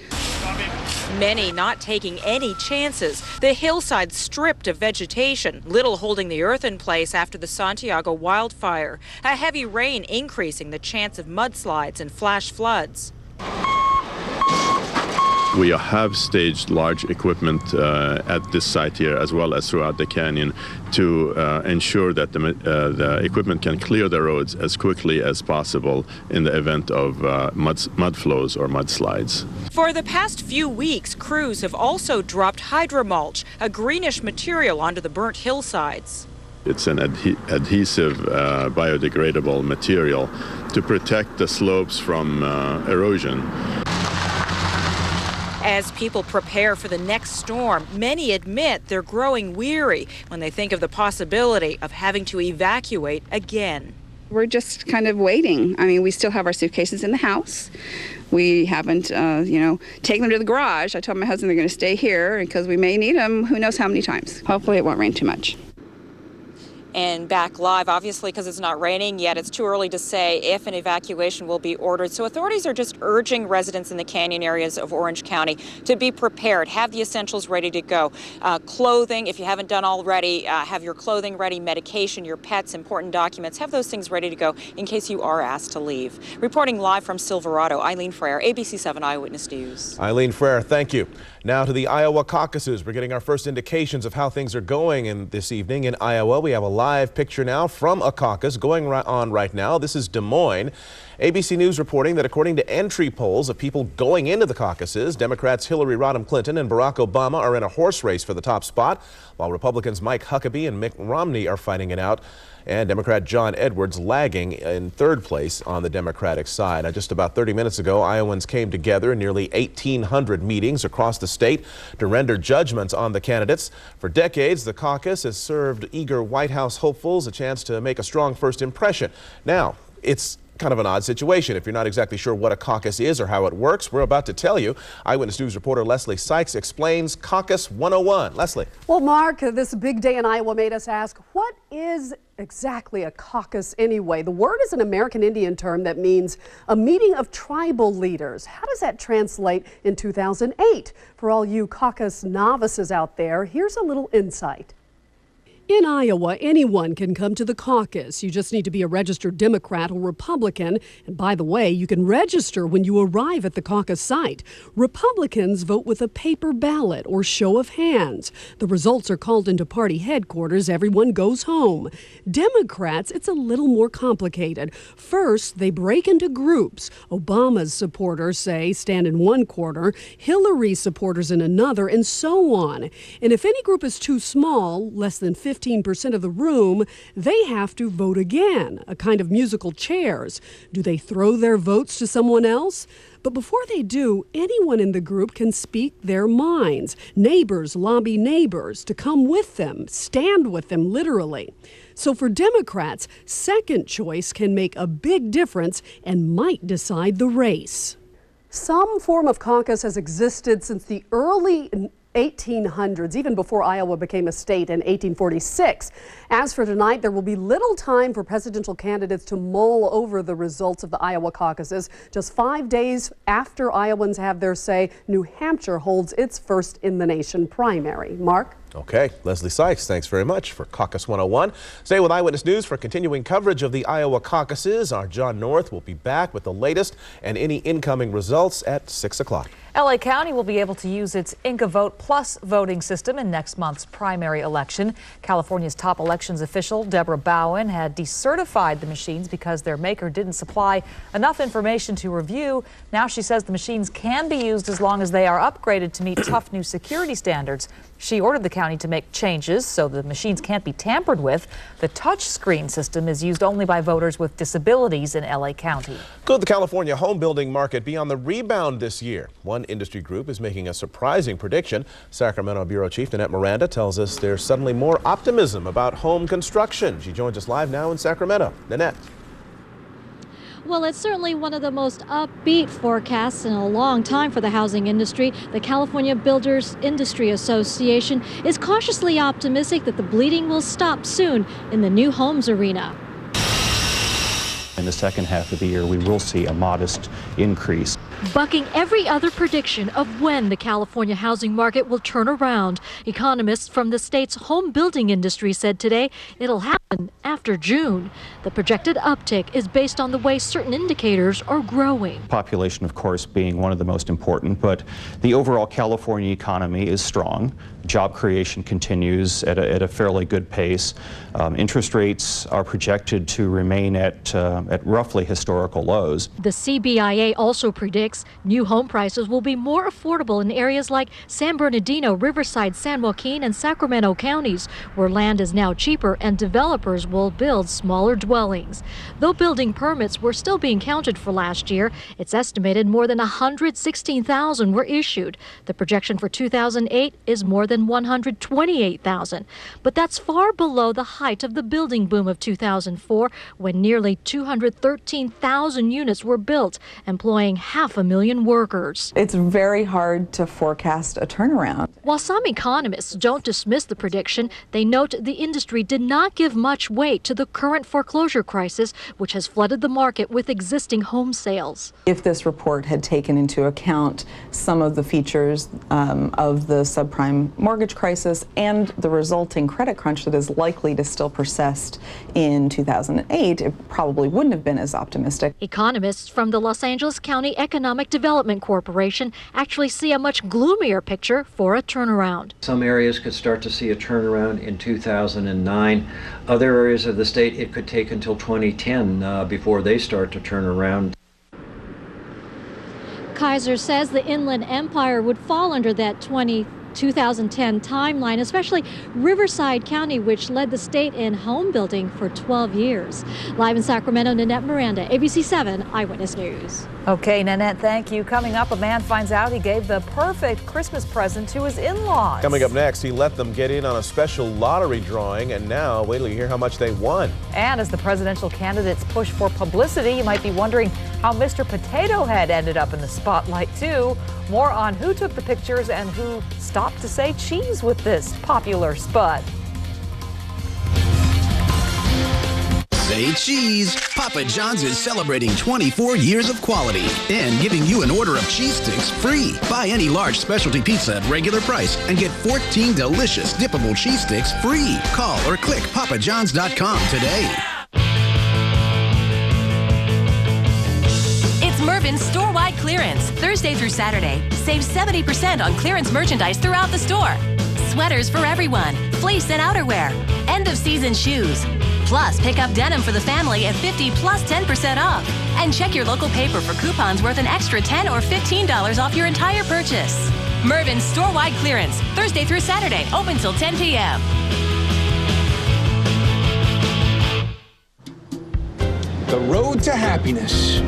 [SPEAKER 29] Many not taking any chances. The hillside stripped of vegetation, little holding the earth in place after the Santiago wildfire. A heavy rain increasing the chance of mudslides and flash floods.
[SPEAKER 1] We have staged large equipment at this site here as well as throughout the canyon to ensure that the equipment can clear the roads as quickly as possible in the event of mud flows or mudslides.
[SPEAKER 29] For the past few weeks, crews have also dropped hydromulch, a greenish material, onto the burnt hillsides.
[SPEAKER 1] It's an adhesive, biodegradable material to protect the slopes from erosion.
[SPEAKER 29] As people prepare for the next storm, many admit they're growing weary when they think of the possibility of having to evacuate again.
[SPEAKER 31] We're just kind of waiting. I mean, we still have our suitcases in the house. We haven't, taken them to the garage. I told my husband they're going to stay here because we may need them who knows how many times. Hopefully it won't rain too much.
[SPEAKER 29] And back live, obviously, because it's not raining yet, it's too early to say if an evacuation will be ordered. So authorities are just urging residents in the canyon areas of Orange County to be prepared, have the essentials ready to go. Clothing, if you haven't done already, have your clothing ready, medication, your pets, important documents, have those things ready to go in case you are asked to leave. Reporting live from Silverado, Eileen Frere, ABC7 Eyewitness News.
[SPEAKER 6] Eileen Frere, thank you. Now to the Iowa Caucuses. We're getting our first indications of how things are going this evening in Iowa. We have a live picture now from a caucus going on right now. This is Des Moines. ABC News reporting that according to entry polls of people going into the caucuses, Democrats Hillary Rodham Clinton and Barack Obama are in a horse race for the top spot, while Republicans Mike Huckabee and Mitt Romney are fighting it out, and Democrat John Edwards lagging in third place on the Democratic side. Now, just about 30 minutes ago, Iowans came together in nearly 1,800 meetings across the state to render judgments on the candidates. For decades, the caucus has served eager White House hopefuls a chance to make a strong first impression. Now, it's kind of an odd situation. If you're not exactly sure what a caucus is or how it works, we're about to tell you. Eyewitness News reporter Leslie Sykes explains Caucus 101. Leslie.
[SPEAKER 2] Well, Mark, this big day in Iowa made us ask, what is exactly a caucus anyway? The word is an American Indian term that means a meeting of tribal leaders. How does that translate in 2008? For all you caucus novices out there, here's a little insight. In Iowa, anyone can come to the caucus. You just need to be a registered Democrat or Republican. And by the way, you can register when you arrive at the caucus site. Republicans vote with a paper ballot or show of hands. The results are called into party headquarters. Everyone goes home. Democrats, it's a little more complicated. First, they break into groups. Obama's supporters, say, stand in one corner, Hillary's supporters in another, and so on. And if any group is too small, less than 15% of the room, they have to vote again, a kind of musical chairs. Do they throw their votes to someone else? But before they do, anyone in the group can speak their minds. Neighbors lobby neighbors to come with them, stand with them literally. So for Democrats, second choice can make a big difference and might decide the race. Some form of caucus has existed since the early 1800s, even before Iowa became a state in 1846. As for tonight, there will be little time for presidential candidates to mull over the results of the Iowa caucuses. Just 5 days after Iowans have their say, New Hampshire holds its first in the nation primary. Mark?
[SPEAKER 6] Okay, Leslie Sykes, thanks very much for Caucus 101. Stay with Eyewitness News for continuing coverage of the Iowa caucuses. Our John North will be back with the latest and any incoming results at 6 o'clock.
[SPEAKER 5] LA County will be able to use its Inca Vote Plus voting system in next month's primary election. California's top elections official, Deborah Bowen, had decertified the machines because their maker didn't supply enough information to review. Now she says the machines can be used as long as they are upgraded to meet tough new security standards. She ordered the county to make changes so the machines can't be tampered with. The touchscreen system is used only by voters with disabilities in LA County.
[SPEAKER 6] Could the California home building market be on the rebound this year? One industry group is making a surprising prediction. Sacramento Bureau Chief Nannette Miranda tells us there's suddenly more optimism about home construction. She joins us live now in Sacramento. Nannette.
[SPEAKER 8] Well, it's certainly one of the most upbeat forecasts in a long time for the housing industry. The California Builders Industry Association is cautiously optimistic that the bleeding will stop soon in the new homes arena.
[SPEAKER 4] In the second half of the year, we will see a modest increase.
[SPEAKER 8] Bucking every other prediction of when the California housing market will turn around. Economists from the state's home building industry said today it'll happen After June, the projected uptick is based on the way certain indicators are growing.
[SPEAKER 4] Population, of course, being one of the most important, but the overall California economy is strong. Job creation continues at a fairly good pace. Interest rates are projected to remain at roughly historical lows.
[SPEAKER 8] The CBIA also predicts new home prices will be more affordable in areas like San Bernardino, Riverside, San Joaquin, and Sacramento counties, where land is now cheaper and developers will build smaller dwellings. Though building permits were still being counted for last year, it's estimated more than 116,000 were issued. The projection for 2008 is more than 128,000. But that's far below the height of the building boom of 2004, when nearly 213,000 units were built, employing 500,000 workers.
[SPEAKER 3] It's very hard to forecast a turnaround.
[SPEAKER 8] While some economists don't dismiss the prediction, they note the industry did not give much weight to the current foreclosure crisis, which has flooded the market with existing home sales.
[SPEAKER 3] If this report had taken into account some of the features of the subprime mortgage crisis and the resulting credit crunch that is likely to still persist in 2008, it probably wouldn't have been as optimistic.
[SPEAKER 8] Economists from the Los Angeles County Economic Development Corporation actually see a much gloomier picture for a turnaround.
[SPEAKER 7] Some areas could start to see a turnaround in 2009. Other areas of the state, it could take until 2010 before they start to turn around.
[SPEAKER 8] Kaiser says the Inland Empire would fall under that 2010 timeline, especially Riverside County, which led the state in home building for 12 years. Live in Sacramento, Nannette, Miranda, ABC7 Eyewitness News.
[SPEAKER 5] Okay, Nannette, thank you. Coming up, a man finds out he gave the perfect Christmas present to his in-laws.
[SPEAKER 6] Coming up next, he let them get in on a special lottery drawing, and now wait till you hear how much they won.
[SPEAKER 5] And as the presidential candidates push for publicity, you might be wondering how Mr. Potato Head ended up in the spotlight, too. More on who took the pictures and who stopped to say cheese with this popular spud.
[SPEAKER 9] Say cheese. Papa John's is celebrating 24 years of quality and giving you an order of cheese sticks free. Buy any large specialty pizza at regular price and get 14 delicious dippable cheese sticks free. Call or click papajohns.com today.
[SPEAKER 10] It's Mervyn's store-wide clearance. Thursday through Saturday, save 70% on clearance merchandise throughout the store. Sweaters for everyone, fleece and outerwear, end-of-season shoes. Plus, pick up denim for the family at 50 plus 10% off. And check your local paper for coupons worth an extra $10 or $15 off your entire purchase. Mervyn's store-wide clearance, Thursday through Saturday, open till 10 p.m.
[SPEAKER 12] The road to happiness.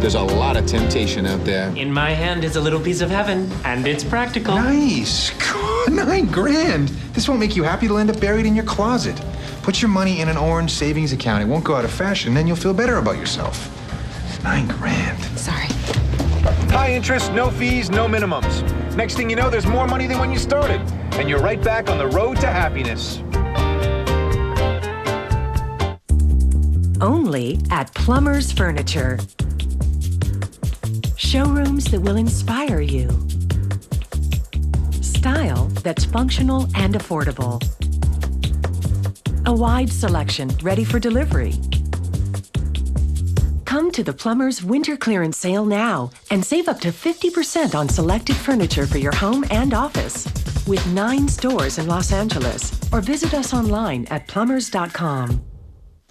[SPEAKER 12] There's a lot of temptation out there.
[SPEAKER 21] In my hand is a little piece of heaven, and it's practical.
[SPEAKER 12] Nice. God, $9 grand. This won't make you happy. It'll end up buried in your closet. Put your money in an orange savings account. It won't go out of fashion, then you'll feel better about yourself. $9 grand.
[SPEAKER 10] Sorry.
[SPEAKER 12] High interest, no fees, no minimums. Next thing you know, there's more money than when you started. And you're right back on the road to happiness.
[SPEAKER 23] Only at Plummer's Furniture. Showrooms that will inspire you. Style that's functional and affordable. A wide selection ready for delivery. Come to the Plumber's Winter Clearance Sale now and save up to 50% on selected furniture for your home and office. With 9 stores in Los Angeles. Or visit us online at plumbers.com.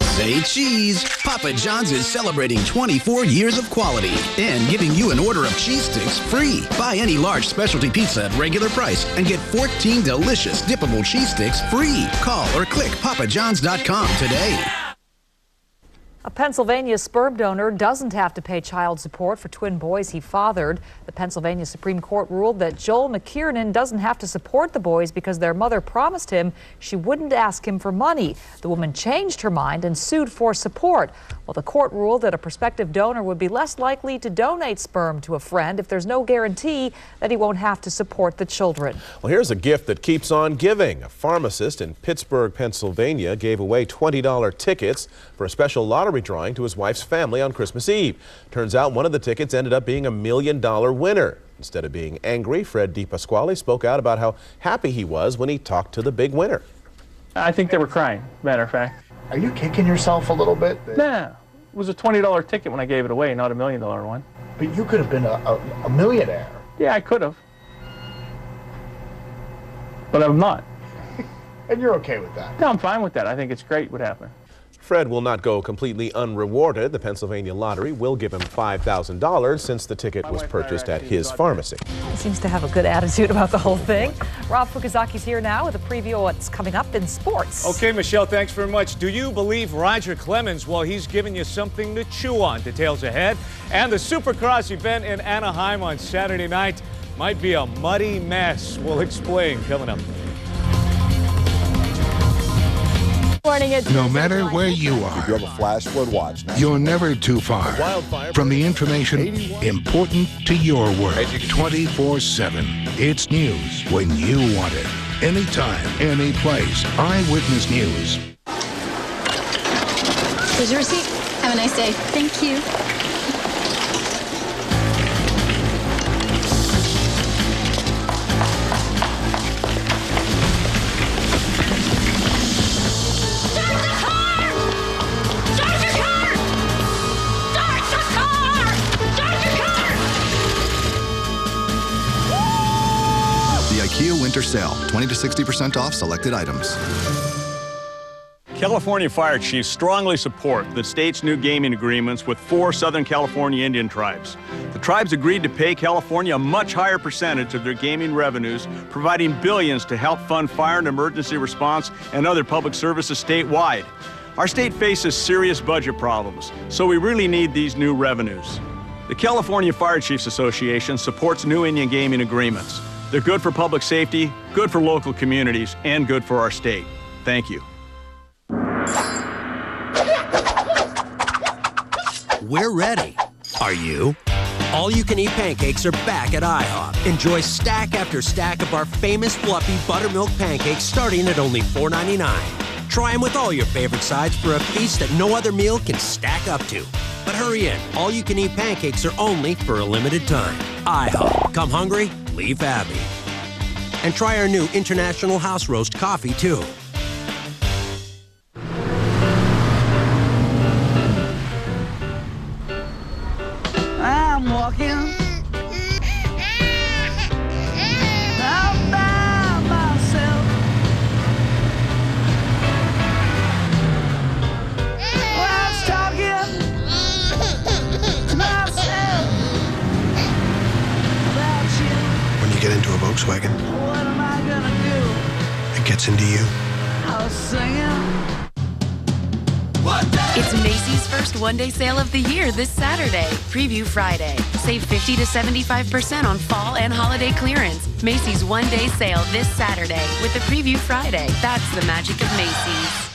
[SPEAKER 9] Say cheese. Papa John's is celebrating 24 years of quality and giving you an order of cheese sticks free. Buy any large specialty pizza at regular price and get 14 delicious dippable cheese sticks free. Call or click papajohns.com today.
[SPEAKER 5] A Pennsylvania sperm donor doesn't have to pay child support for twin boys he fathered. The Pennsylvania Supreme Court ruled that Joel McKiernan doesn't have to support the boys because their mother promised him she wouldn't ask him for money. The woman changed her mind and sued for support. Well, the court ruled that a prospective donor would be less likely to donate sperm to a friend if there's no guarantee that he won't have to support the children.
[SPEAKER 6] Well, here's a gift that keeps on giving. A pharmacist in Pittsburgh, Pennsylvania gave away $20 tickets for a special lottery drawing to his wife's family on Christmas Eve. Turns out one of the tickets ended up being a $1 million winner. Instead of being angry, Fred DePasquale spoke out about how happy he was when he talked to the big winner.
[SPEAKER 11] I think they were crying, matter of fact.
[SPEAKER 13] Are you kicking yourself a little bit?
[SPEAKER 11] Nah, it was a $20 ticket when I gave it away, not $1 million one.
[SPEAKER 13] But you could have been a millionaire.
[SPEAKER 11] Yeah, I could have. But I'm not.
[SPEAKER 13] And you're okay with that?
[SPEAKER 11] No, I'm fine with that. I think it's great what happened.
[SPEAKER 6] Fred will not go completely unrewarded. The Pennsylvania Lottery will give him $5,000 since the ticket was purchased at his pharmacy.
[SPEAKER 5] He seems to have a good attitude about the whole thing. Rob Fukuzaki's here now with a preview of what's coming up in sports.
[SPEAKER 14] Okay, Michelle, thanks very much. Do you believe Roger Clemens? Well, he's giving you something to chew on. Details ahead. And the Supercross event in Anaheim on Saturday night might be a muddy mess. We'll explain coming up.
[SPEAKER 15] No matter where you are,
[SPEAKER 16] if you have a flash flood watch now,
[SPEAKER 15] you're never too far from the information important to your work. 24/7. It's news when you want it. Anytime, any place. Eyewitness News.
[SPEAKER 18] Here's your receipt. Have a nice day. Thank you.
[SPEAKER 19] Winter sale, 20 to 60% off selected items.
[SPEAKER 24] California fire chiefs strongly support the state's new gaming agreements with 4 Southern California Indian tribes. The tribes agreed to pay California a much higher percentage of their gaming revenues, providing billions to help fund fire and emergency response and other public services statewide. Our state faces serious budget problems, so we really need these new revenues. The California Fire Chiefs Association supports new Indian gaming agreements. They're good for public safety, good for local communities, and good for our state. Thank you.
[SPEAKER 25] We're ready. Are you? All-you-can-eat pancakes are back at IHOP. Enjoy stack after stack of our famous fluffy buttermilk pancakes starting at only $4.99. Try them with all your favorite sides for a feast that no other meal can stack up to. But hurry in. All-you-can-eat pancakes are only for a limited time. IHOP. Come hungry, leave happy. And try our new International House Roast coffee, too.
[SPEAKER 26] I'm walking all by myself. I was talking to myself about you.
[SPEAKER 27] When you get into a Volkswagen,
[SPEAKER 26] What am I gonna do?
[SPEAKER 27] it gets into you.
[SPEAKER 26] I was singing.
[SPEAKER 10] It's Macy's first one-day sale of the year this Saturday. Preview Friday. Save 50 to 75% on fall and holiday clearance. Macy's one-day sale this Saturday with the Preview Friday. That's the magic of Macy's.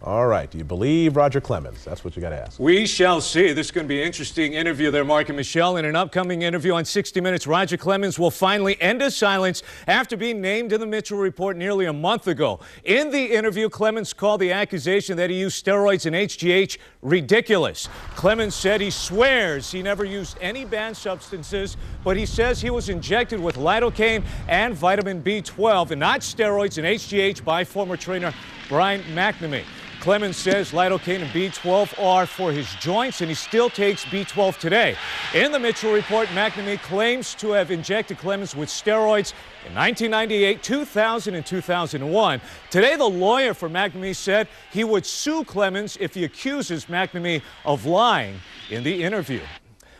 [SPEAKER 6] All right, do you believe Roger Clemens? That's what you got to ask.
[SPEAKER 14] We shall see. This is going to be an interesting interview there, Marc and Michelle. In an upcoming interview on 60 Minutes, Roger Clemens will finally end his silence after being named in the Mitchell Report nearly a month ago. In the interview, Clemens called the accusation that he used steroids and HGH ridiculous. Clemens said he swears he never used any banned substances, but he says he was injected with lidocaine and vitamin B12 and not steroids and HGH by former trainer Brian McNamee. Clemens says lidocaine and B12 are for his joints, and he still takes B12 today. In the Mitchell Report, McNamee claims to have injected Clemens with steroids in 1998, 2000, and 2001. Today, the lawyer for McNamee said he would sue Clemens if he accuses McNamee of lying in the interview.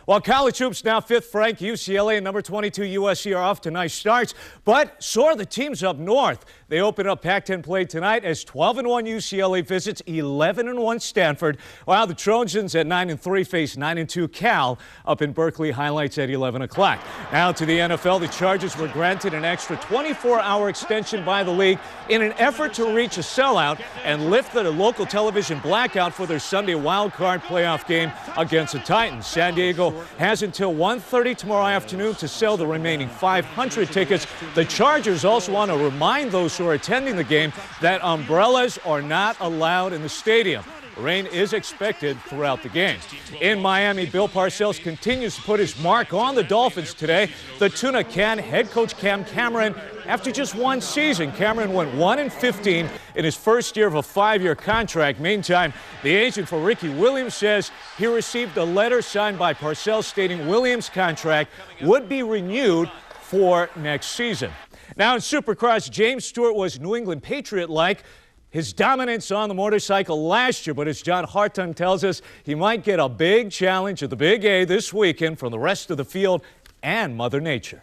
[SPEAKER 14] While college hoops now 5th ranked, UCLA and number 22 USC are off to nice starts, but so are the teams up north. They open up Pac-10 play tonight as 12-1 UCLA visits 11-1 Stanford, while the Trojans at 9-3 face 9-2 Cal up in Berkeley. Highlights at 11 o'clock. Now to the NFL. The Chargers were granted an extra 24-hour extension by the league in an effort to reach a sellout and lift the local television blackout for their Sunday wild card playoff game against the Titans. San Diego has until 1:30 tomorrow afternoon to sell the remaining 500 tickets. The Chargers also want to remind those who are attending the game that umbrellas are not allowed in the stadium. Rain is expected throughout the game. In Miami, Bill Parcells continues to put his mark on the Dolphins today. The Tuna Can head coach Cam Cameron, after just one season, Cameron went 1-15 in his first year of a 5-year contract. Meantime, the agent for Ricky Williams says he received a letter signed by Parcells stating Williams' contract would be renewed for next season. Now in Supercross, James Stewart was New England Patriot-like. His dominance on the motorcycle last year, but as John Hartung tells us, he might get a big challenge at the Big A this weekend from the rest of the field and Mother Nature.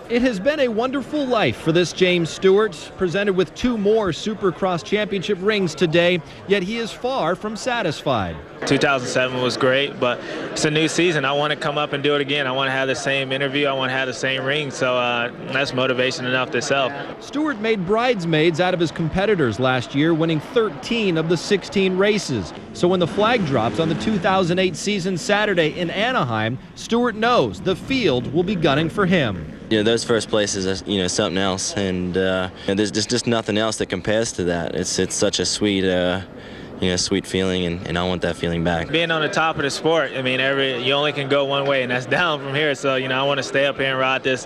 [SPEAKER 1] It has been a wonderful life for this James Stewart, presented with 2 more Supercross championship rings today, yet he is far from satisfied.
[SPEAKER 2] 2007 was great, but it's a new season. I want to come up and do it again. I want to have the same interview. I want to have the same ring, so that's motivation enough to itself.
[SPEAKER 1] Stewart made bridesmaids out of his competitors last year, winning 13 of the 16 races. So when the flag drops on the 2008 season Saturday in Anaheim, Stewart knows the field will be gunning for him.
[SPEAKER 4] You know, those first places are, something else, and there's just nothing else that compares to that. It's such a sweet, sweet feeling, and I want that feeling back.
[SPEAKER 2] Being on the top of the sport, I mean, you only can go one way, and that's down from here. So, I want to stay up here and ride this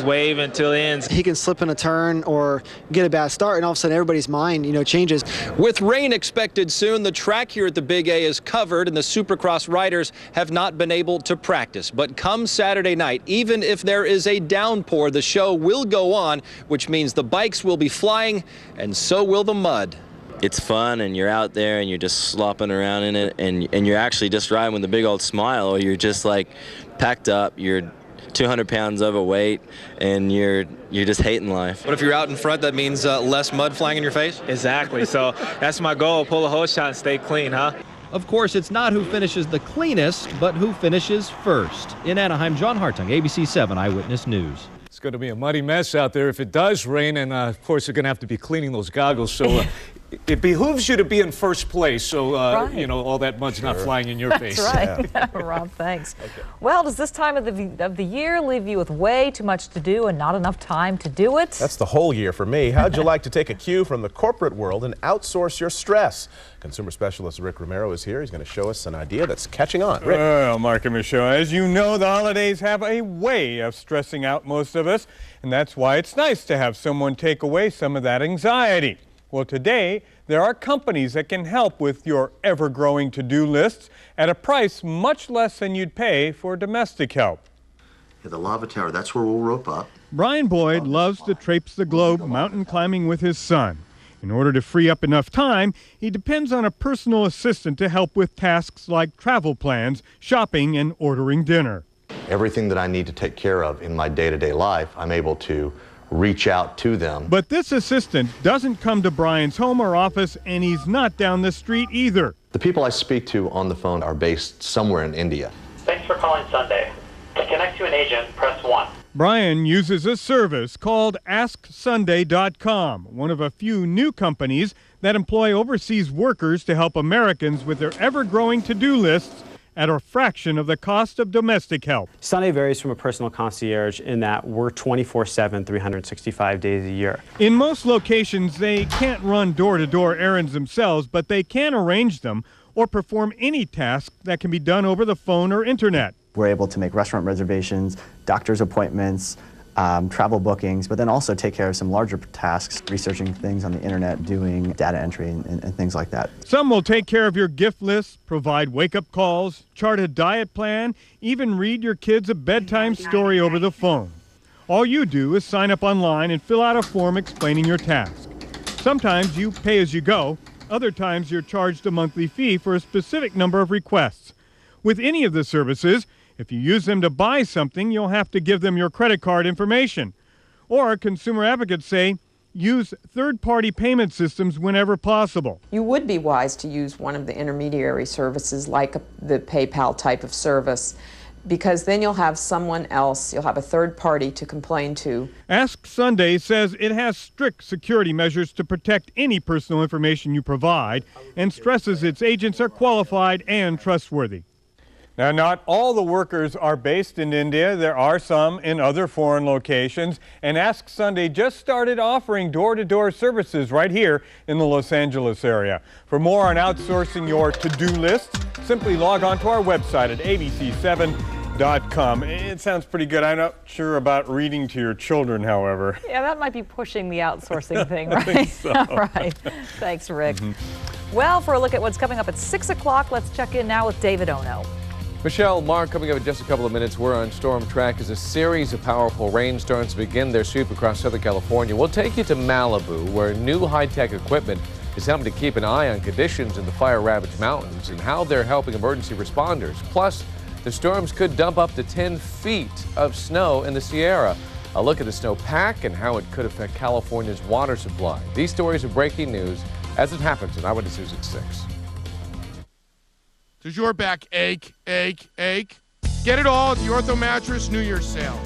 [SPEAKER 2] wave until it ends.
[SPEAKER 16] He can slip in a turn or get a bad start, and all of a sudden everybody's mind, changes.
[SPEAKER 1] With rain expected soon, the track here at the Big A is covered, and the Supercross riders have not been able to practice. But come Saturday night, even if there is a downpour, the show will go on, which means the bikes will be flying, and so will the mud.
[SPEAKER 4] It's fun, and you're out there and you're just slopping around in it, and you're actually just riding with a big old smile, or you're just like packed up, you're 200 pounds overweight, and you're just hating life.
[SPEAKER 1] But if you're out in front, that means less mud flying in your face?
[SPEAKER 2] Exactly, so that's my goal, pull a hole shot and stay clean, huh?
[SPEAKER 1] Of course, it's not who finishes the cleanest, but who finishes first. In Anaheim, John Hartung, ABC 7 Eyewitness News.
[SPEAKER 14] It's going to be a muddy mess out there if it does rain, and of course, you're going to have to be cleaning those goggles, so it behooves you to be in first place, so
[SPEAKER 5] right.
[SPEAKER 14] All that mud's not flying in your face.
[SPEAKER 5] That's right. Rob, thanks. Okay. Well, does this time of the year leave you with way too much to do and not enough time to do it?
[SPEAKER 6] That's the whole year for me. How'd you like to take a cue from the corporate world and outsource your stress? Consumer specialist Rick Romero is here. He's going to show us an idea that's catching on. Rick.
[SPEAKER 17] Well, Marc and Michelle, as you know, the holidays have a way of stressing out most of us, and that's why it's nice to have someone take away some of that anxiety. Well, today, there are companies that can help with your ever-growing to-do lists at a price much less than you'd pay for domestic help.
[SPEAKER 20] Yeah, the lava tower, that's where we'll rope up.
[SPEAKER 17] Brian Boyd loves to traipse the globe mountain climbing with his son. In order to free up enough time, he depends on a personal assistant to help with tasks like travel plans, shopping, and ordering dinner.
[SPEAKER 20] Everything that I need to take care of in my day-to-day life, I'm able to reach out to them.
[SPEAKER 17] But this assistant doesn't come to Brian's home or office, and he's not down the street either.
[SPEAKER 20] The people I speak to on the phone are based somewhere in India.
[SPEAKER 22] Thanks for calling Sunday. To connect to an agent, press 1.
[SPEAKER 17] Brian uses a service called AskSunday.com, one of a few new companies that employ overseas workers to help Americans with their ever-growing to-do lists at a fraction of the cost of domestic help.
[SPEAKER 28] Sunday varies from a personal concierge in that we're 24/7, 365 days a year.
[SPEAKER 17] In most locations, they can't run door-to-door errands themselves, but they can arrange them or perform any task that can be done over the phone or internet.
[SPEAKER 29] We're able to make restaurant reservations, doctor's appointments, travel bookings, but then also take care of some larger tasks, researching things on the internet, doing data entry and things like that.
[SPEAKER 17] Some will take care of your gift list, provide wake-up calls, chart a diet plan, even read your kids a bedtime story over the phone. All you do is sign up online and fill out a form explaining your task. Sometimes you pay as you go, other times you're charged a monthly fee for a specific number of requests. With any of the services, if you use them to buy something, you'll have to give them your credit card information. Or consumer advocates say, use third-party payment systems whenever possible.
[SPEAKER 30] You would be wise to use one of the intermediary services like the PayPal type of service, because then you'll have someone else, you'll have a third party to complain to.
[SPEAKER 17] Ask Sunday says it has strict security measures to protect any personal information you provide and stresses its agents are qualified and trustworthy. Now, not all the workers are based in India. There are some in other foreign locations. And Ask Sunday just started offering door-to-door services right here in the Los Angeles area. For more on outsourcing your to-do list, simply log on to our website at abc7.com. It sounds pretty good. I'm not sure about reading to your children, however.
[SPEAKER 5] Yeah, that might be pushing the outsourcing thing, right?
[SPEAKER 17] I think so.
[SPEAKER 5] Right. Thanks, Rick. Well, for a look at what's coming up at 6 o'clock, let's check in now with David Ono.
[SPEAKER 3] Michelle, Marc, coming up in just a couple of minutes, we're on storm track as a series of powerful rainstorms begin their sweep across Southern California. We'll take you to Malibu, where new high-tech equipment is helping to keep an eye on conditions in the fire-ravaged mountains and how they're helping emergency responders. Plus, the storms could dump up to 10 feet of snow in the Sierra. A look at the snowpack and how it could affect California's water supply. These stories are breaking news as it happens in Eyewitness News at 6.
[SPEAKER 7] Does your back ache? Get it all at the Ortho Mattress New Year's sale.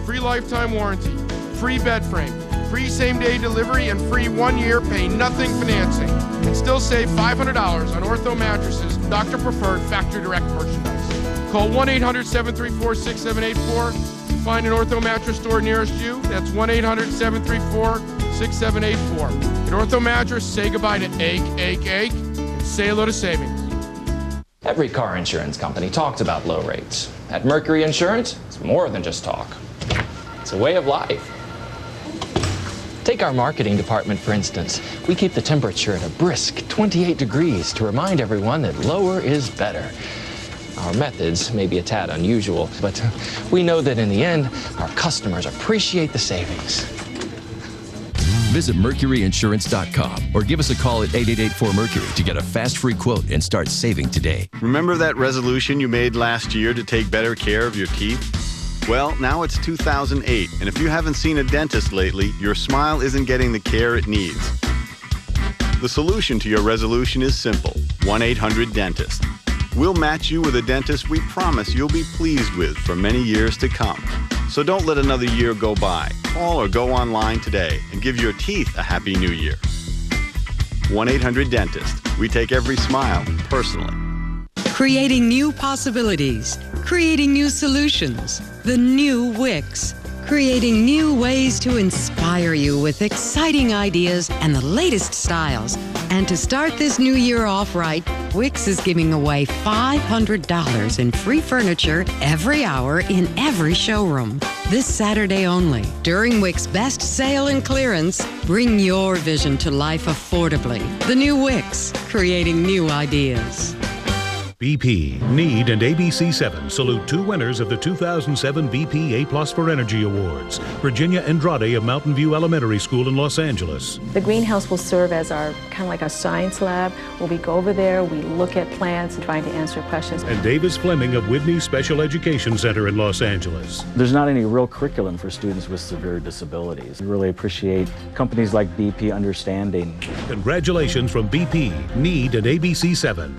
[SPEAKER 7] Free lifetime warranty, free bed frame, free same-day delivery, and free 1-year pay-nothing financing. And still save $500 on Ortho Mattresses, Doctor Preferred Factory Direct merchandise. Call 1-800-734-6784 to find an Ortho Mattress store nearest you. That's 1-800-734-6784. At Ortho Mattress, say goodbye to ache, and say hello to savings.
[SPEAKER 8] Every car insurance company talks about low rates. At Mercury Insurance, it's more than just talk. It's a way of life. Take our marketing department, for instance. We keep the temperature at a brisk 28 degrees to remind everyone that lower is better. Our methods may be a tad unusual, but we know that in the end, our customers appreciate the savings.
[SPEAKER 9] Visit MercuryInsurance.com or give us a call at 888-4Mercury to get a fast free quote and start saving today.
[SPEAKER 24] Remember that resolution you made last year to take better care of your teeth? Well, now it's 2008, and if you haven't seen a dentist lately, your smile isn't getting the care it needs. The solution to your resolution is simple: 1-800-DENTIST. We'll match you with a dentist we promise you'll be pleased with for many years to come. So don't let another year go by. Call or go online today and give your teeth a happy new year. 1-800-DENTIST. We take every smile personally.
[SPEAKER 11] Creating new possibilities. Creating new solutions. The new Wix. Creating new ways to inspire you with exciting ideas and the latest styles. And to start this new year off right, Wix is giving away $500 in free furniture every hour in every showroom. This Saturday only, during Wix Best Sale and Clearance, bring your vision to life affordably. The new Wix, creating new ideas.
[SPEAKER 12] BP, Need, and ABC7 salute two winners of the 2007 BP A+ for Energy Awards. Virginia Andrade of Mountain View Elementary School in Los Angeles.
[SPEAKER 13] The greenhouse will serve as our kind of like our science lab, where we go over there, we look at plants and trying to answer questions.
[SPEAKER 12] And Davis Fleming of Whitney Special Education Center in Los Angeles.
[SPEAKER 15] There's not any real curriculum for students with severe disabilities. We really appreciate companies like BP understanding.
[SPEAKER 12] Congratulations from BP, Need, and ABC7.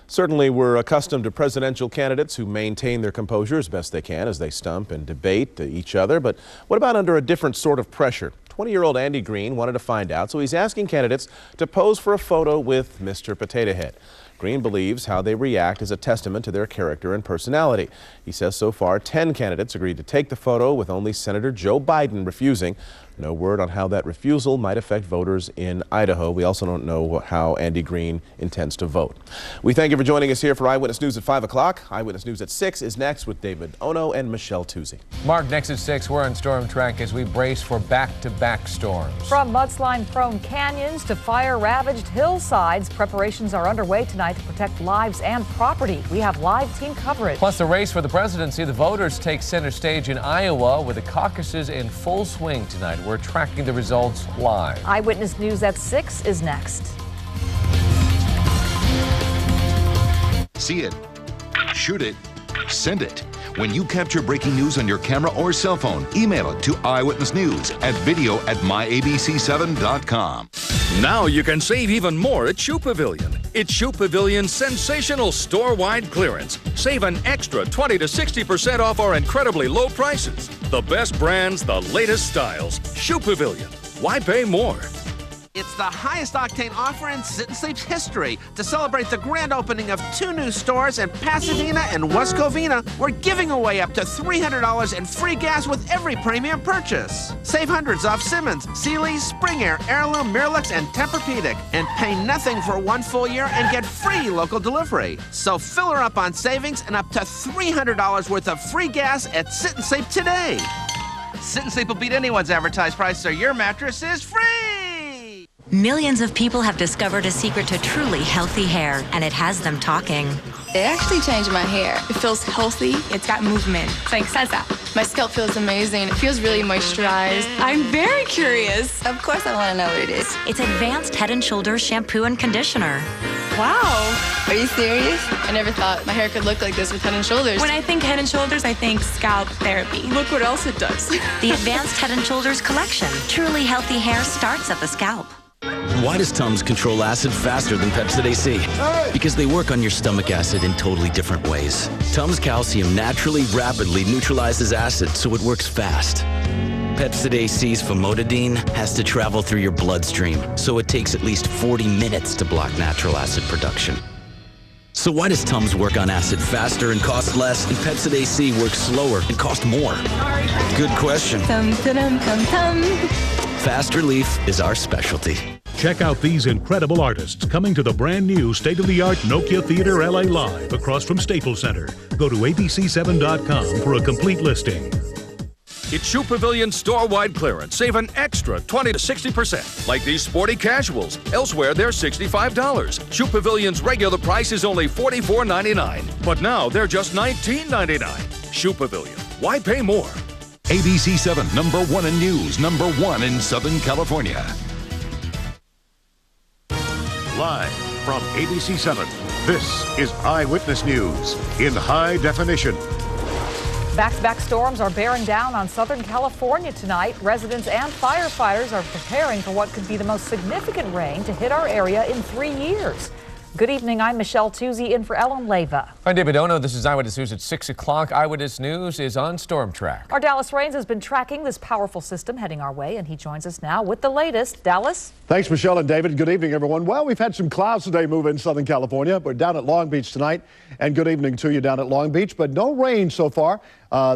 [SPEAKER 6] Certainly, we're accustomed to presidential candidates who maintain their composure as best they can as they stump and debate each other. But what about under a different sort of pressure? 20-year-old Andy Green wanted to find out, so he's asking candidates to pose for a photo with Mr. Potato Head. Green believes how they react is a testament to their character and personality. He says so far 10 candidates agreed to take the photo, with only Senator Joe Biden refusing. No word on how that refusal might affect voters in Idaho. We also don't know how Andy Green intends to vote. We thank you for joining us here for Eyewitness News at 5 o'clock. Eyewitness News at 6 is next with David Ono and Michelle Tuzee.
[SPEAKER 3] Marc, next at 6, we're on storm track as we brace for back-to-back storms.
[SPEAKER 5] From mudslide-prone canyons to fire-ravaged hillsides, preparations are underway tonight to protect lives and property. We have live team coverage.
[SPEAKER 3] Plus, the race for the presidency, the voters take center stage in Iowa with the caucuses in full swing tonight. We're tracking the results live.
[SPEAKER 5] Eyewitness News at 6 is next.
[SPEAKER 21] See it, shoot it, send it. When you capture breaking news on your camera or cell phone, email it to Eyewitness News at video@myabc7.com.
[SPEAKER 23] Now you can save even more at Shoe Pavilion. It's Shoe Pavilion's sensational store-wide clearance. Save an extra 20 to 60% off our incredibly low prices. The best brands, the latest styles. Shoe Pavilion. Why pay more?
[SPEAKER 1] It's the highest octane offer in Sit and Sleep's history. To celebrate the grand opening of 2 new stores in Pasadena and West Covina, we're giving away up to $300 in free gas with every premium purchase. Save hundreds off Simmons, Sealy's, Spring Air, Heirloom, Miralux, and Tempur-Pedic. And pay nothing for 1 full year and get free local delivery. So fill her up on savings and up to $300 worth of free gas at Sit and Sleep today. Sit and Sleep will beat anyone's advertised price, so your mattress is free!
[SPEAKER 2] Millions of people have discovered a secret to truly healthy hair, and it has them talking.
[SPEAKER 4] It actually changed my hair. It feels healthy. It's got movement. Like Saza. My scalp feels amazing. It feels really moisturized. I'm very curious. Of course I want to know what it is.
[SPEAKER 2] It's Advanced Head & Shoulders shampoo and conditioner.
[SPEAKER 4] Wow. Are you serious? I never thought my hair could look like this with Head & Shoulders.
[SPEAKER 2] When I think Head & Shoulders, I think scalp therapy.
[SPEAKER 4] Look what else it does.
[SPEAKER 2] The Advanced Head & Shoulders collection. Truly healthy hair starts at the scalp.
[SPEAKER 10] Why does Tums control acid faster than Pepcid AC? Because they work on your stomach acid in totally different ways. Tums Calcium naturally, rapidly neutralizes acid, so it works fast. Pepcid AC's famotidine has to travel through your bloodstream, so it takes at least 40 minutes to block natural acid production. So why does Tums work on acid faster and cost less, and Pepcid AC works slower and cost more? Good question. Fast relief is our specialty.
[SPEAKER 12] Check out these incredible artists coming to the brand new state-of-the-art Nokia Theater LA Live across from Staples Center. Go to abc7.com for a complete listing.
[SPEAKER 23] It's Shoe Pavilion store-wide clearance. Save an extra 20 to 60%. Like these sporty casuals. Elsewhere, they're $65. Shoe Pavilion's regular price is only $44.99. But now they're just $19.99. Shoe Pavilion. Why pay more?
[SPEAKER 21] ABC7, #1 in news, #1 in Southern California.
[SPEAKER 16] Live from ABC7, this is Eyewitness News in high definition.
[SPEAKER 5] Back-to-back storms are bearing down on Southern California tonight. Residents and firefighters are preparing for what could be the most significant rain to hit our area in 3 years. Good evening, I'm Michelle Tuzee in for Ellen Leyva.
[SPEAKER 3] I'm David Ono. This is Eyewitness News at 6 o'clock. Eyewitness News is on Storm Track.
[SPEAKER 5] Our Dallas Rains has been tracking this powerful system heading our way, and he joins us now with the latest. Dallas?
[SPEAKER 18] Thanks, Michelle and David. Good evening, everyone. Well, we've had some clouds today move in Southern California. We're down at Long Beach tonight, and good evening to you down at Long Beach, but no rain so far.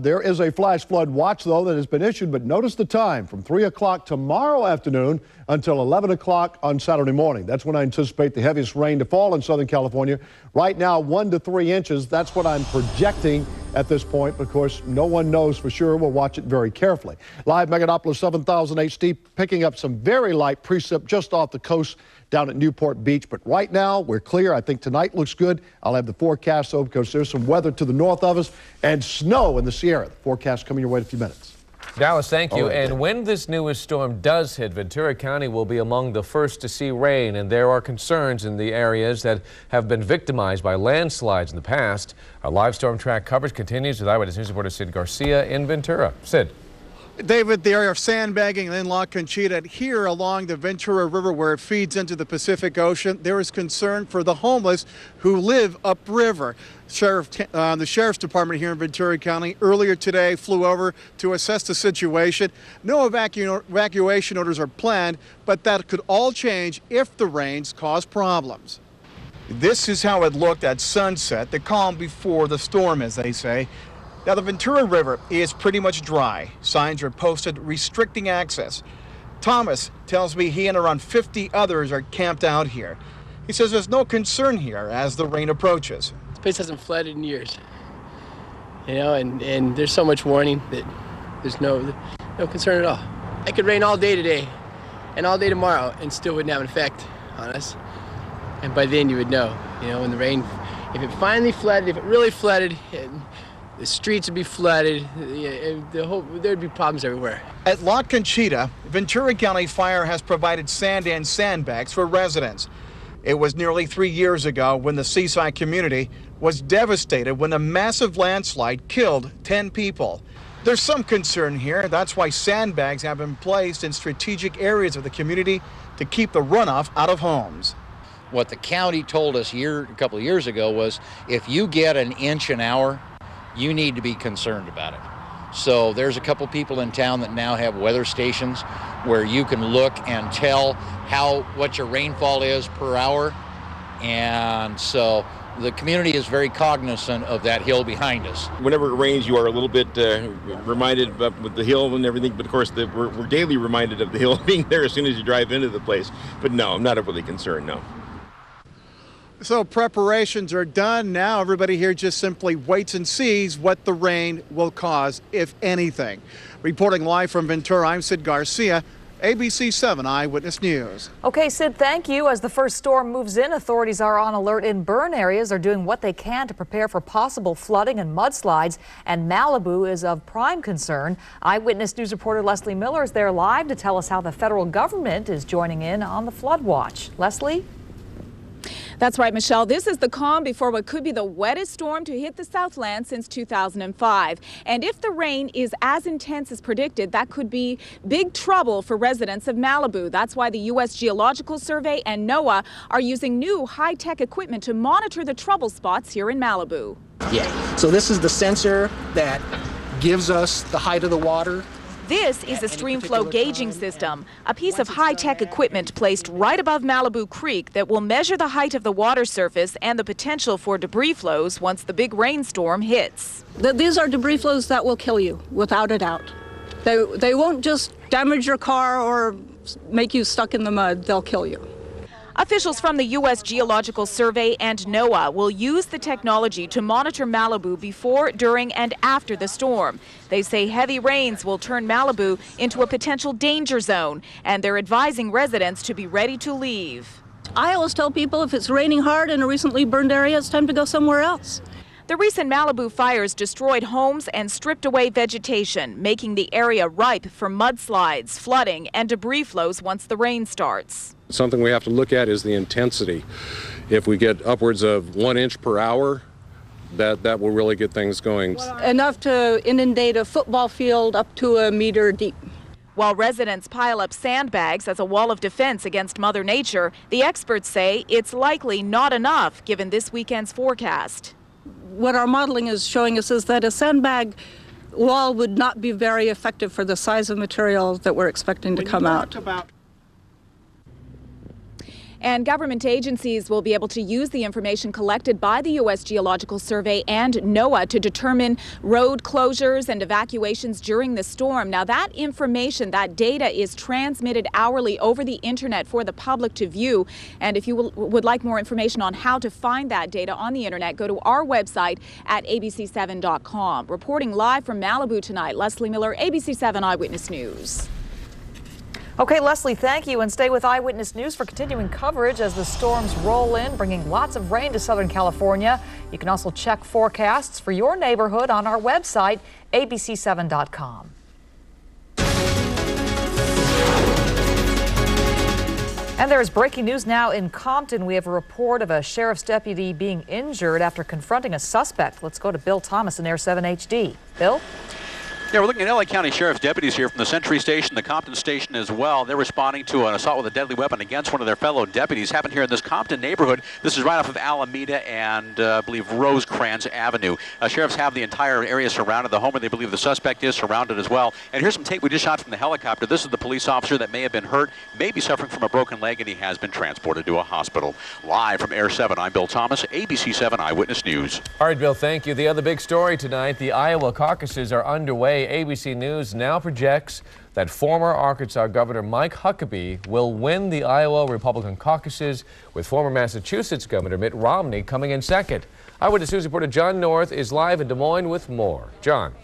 [SPEAKER 18] There is a flash flood watch, though, that has been issued, but notice the time, from 3 o'clock tomorrow afternoon until 11 o'clock on Saturday morning. That's when I anticipate the heaviest rain to fall in Southern California. Right now, 1 to 3 inches. That's what I'm projecting at this point. Of course, no one knows for sure. We'll watch it very carefully. Live Megalopolis 7000 HD, picking up some very light precip just off the coast down at Newport Beach. But right now, we're clear. I think tonight looks good. I'll have the forecast, though, because there's some weather to the north of us and snow in the Sierra. The forecast coming your way in a few minutes.
[SPEAKER 3] Dallas, thank you.
[SPEAKER 18] Right,
[SPEAKER 3] and when this newest storm does hit, Ventura County will be among the first to see rain, and there are concerns in the areas that have been victimized by landslides in the past. Our live Storm Track coverage continues with Eyewitness News reporter Sid Garcia in Ventura. Sid.
[SPEAKER 19] David, the area of sandbagging in La Conchita here along the Ventura River where it feeds into the Pacific Ocean, there is concern for the homeless who live upriver. The Sheriff's Department here in Ventura County earlier today flew over to assess the situation. No evacuation orders are planned, but that could all change if the rains cause problems. This is how it looked at sunset, the calm before the storm, as they say. Now, the Ventura River is pretty much dry. Signs are posted restricting access. Thomas tells me he and around 50 others are camped out here. He says there's no concern here as the rain approaches.
[SPEAKER 25] This place hasn't flooded in years, you know, and there's so much warning that there's no concern at all. It could rain all day today and all day tomorrow and still wouldn't have an effect on us. And by then you would know, you know, when the rain, if it finally flooded, if it really flooded, the streets would be flooded. There'd be problems everywhere. At La Conchita, Ventura County Fire has provided sand and sandbags for residents. It was nearly 3 years ago when the seaside community was devastated when a massive landslide killed 10 people. There's some concern here. That's why sandbags have been placed in strategic areas of the community to keep the runoff out of homes.
[SPEAKER 26] What the county told us a couple of years ago was if you get an inch an hour, you need to be concerned about it. So there's a couple people in town that now have weather stations where you can look and tell what your rainfall is per hour. And so the community is very cognizant of that hill behind us.
[SPEAKER 7] Whenever it rains, you are a little bit reminded of the hill and everything, but of course we're daily reminded of the hill being there as soon as you drive into the place. But no, I'm not overly concerned, no.
[SPEAKER 19] So preparations are done. Now everybody here just simply waits and sees what the rain will cause, if anything. Reporting live from Ventura, I'm Sid Garcia, ABC 7 Eyewitness News.
[SPEAKER 5] Okay, Sid, thank you. As the first storm moves in, authorities are on alert in burn areas, are doing what they can to prepare for possible flooding and mudslides, and Malibu is of prime concern. Eyewitness News reporter Leslie Miller is there live to tell us how the federal government is joining in on the flood watch. Leslie?
[SPEAKER 8] That's right, Michelle. This is the calm before what could be the wettest storm to hit the Southland since 2005. And if the rain is as intense as predicted, that could be big trouble for residents of Malibu. That's why the U.S. Geological Survey and NOAA are using new high-tech equipment to monitor the trouble spots here in Malibu.
[SPEAKER 14] Yeah, so this is the sensor that gives us the height of the water.
[SPEAKER 8] This is a stream flow gauging system, a piece of high-tech equipment placed right above Malibu Creek that will measure the height of the water surface and the potential for debris flows once the big rainstorm hits.
[SPEAKER 17] These are debris flows that will kill you, without a doubt. They won't just damage your car or make you stuck in the mud, they'll kill you.
[SPEAKER 8] Officials from the U.S. Geological Survey and NOAA will use the technology to monitor Malibu before, during, and after the storm. They say heavy rains will turn Malibu into a potential danger zone, and they're advising residents to be ready to leave.
[SPEAKER 17] I always tell people if it's raining hard in a recently burned area, it's time to go somewhere else.
[SPEAKER 8] The recent Malibu fires destroyed homes and stripped away vegetation, making the area ripe for mudslides, flooding, and debris flows once the rain starts.
[SPEAKER 20] Something we have to look at is the intensity. If we get upwards of 1 inch per hour, that will really get things going.
[SPEAKER 17] Enough to inundate a football field up to a meter deep.
[SPEAKER 8] While residents pile up sandbags as a wall of defense against Mother Nature, the experts say it's likely not enough given this weekend's forecast.
[SPEAKER 17] What our modeling is showing us is that a sandbag wall would not be very effective for the size of material that we're expecting to come out.
[SPEAKER 8] And government agencies will be able to use the information collected by the U.S. Geological Survey and NOAA to determine road closures and evacuations during the storm. Now, that information, that data is transmitted hourly over the internet for the public to view. And if you would like more information on how to find that data on the internet, go to our website at abc7.com. Reporting live from Malibu tonight, Leslie Miller, ABC 7 Eyewitness News.
[SPEAKER 5] Okay, Leslie, thank you, and stay with Eyewitness News for continuing coverage as the storms roll in, bringing lots of rain to Southern California. You can also check forecasts for your neighborhood on our website, abc7.com. And there is breaking news now in Compton. We have a report of a sheriff's deputy being injured after confronting a suspect. Let's go to Bill Thomas in Air 7 HD. Bill?
[SPEAKER 22] Yeah, we're looking at LA County Sheriff's deputies here from the Century Station, the Compton Station as well. They're responding to an assault with a deadly weapon against one of their fellow deputies. Happened here in this Compton neighborhood. This is right off of Alameda and, I believe, Rosecrans Avenue. Sheriffs have the entire area surrounded. The home where they believe the suspect is surrounded as well. And here's some tape we just shot from the helicopter. This is the police officer that may have been hurt, may be suffering from a broken leg, and he has been transported to a hospital. Live from Air 7, I'm Bill Thomas, ABC 7 Eyewitness News.
[SPEAKER 3] All right, Bill, thank you. The other big story tonight, the Iowa Caucuses are underway. ABC News now projects that former Arkansas Governor Mike Huckabee will win the Iowa Republican caucuses, with former Massachusetts Governor Mitt Romney coming in second. Eyewitness News reporter John North is live in Des Moines with more. John.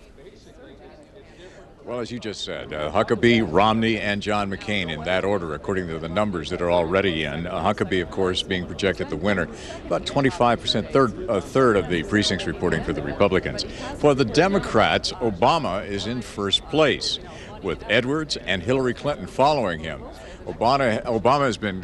[SPEAKER 27] Well, as you just said, Huckabee, Romney, and John McCain in that order, according to the numbers that are already in. Huckabee, of course, being projected the winner. About 25%, a third of the precincts reporting for the Republicans. For the Democrats, Obama is in first place, with Edwards and Hillary Clinton following him. Obama has been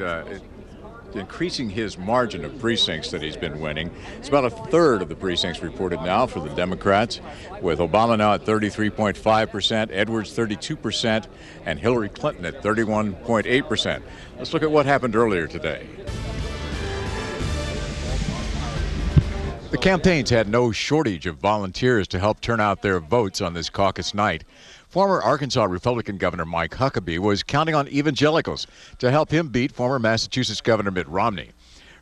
[SPEAKER 27] increasing his margin of precincts that he's been winning. It's about a third of the precincts reported now for the Democrats, with Obama now at 33.5%, Edwards 32%, and Hillary Clinton at 31.8%. Let's look at what happened earlier today. The campaigns had no shortage of volunteers to help turn out their votes on this caucus night. Former Arkansas Republican Governor Mike Huckabee was counting on evangelicals to help him beat former Massachusetts Governor Mitt Romney.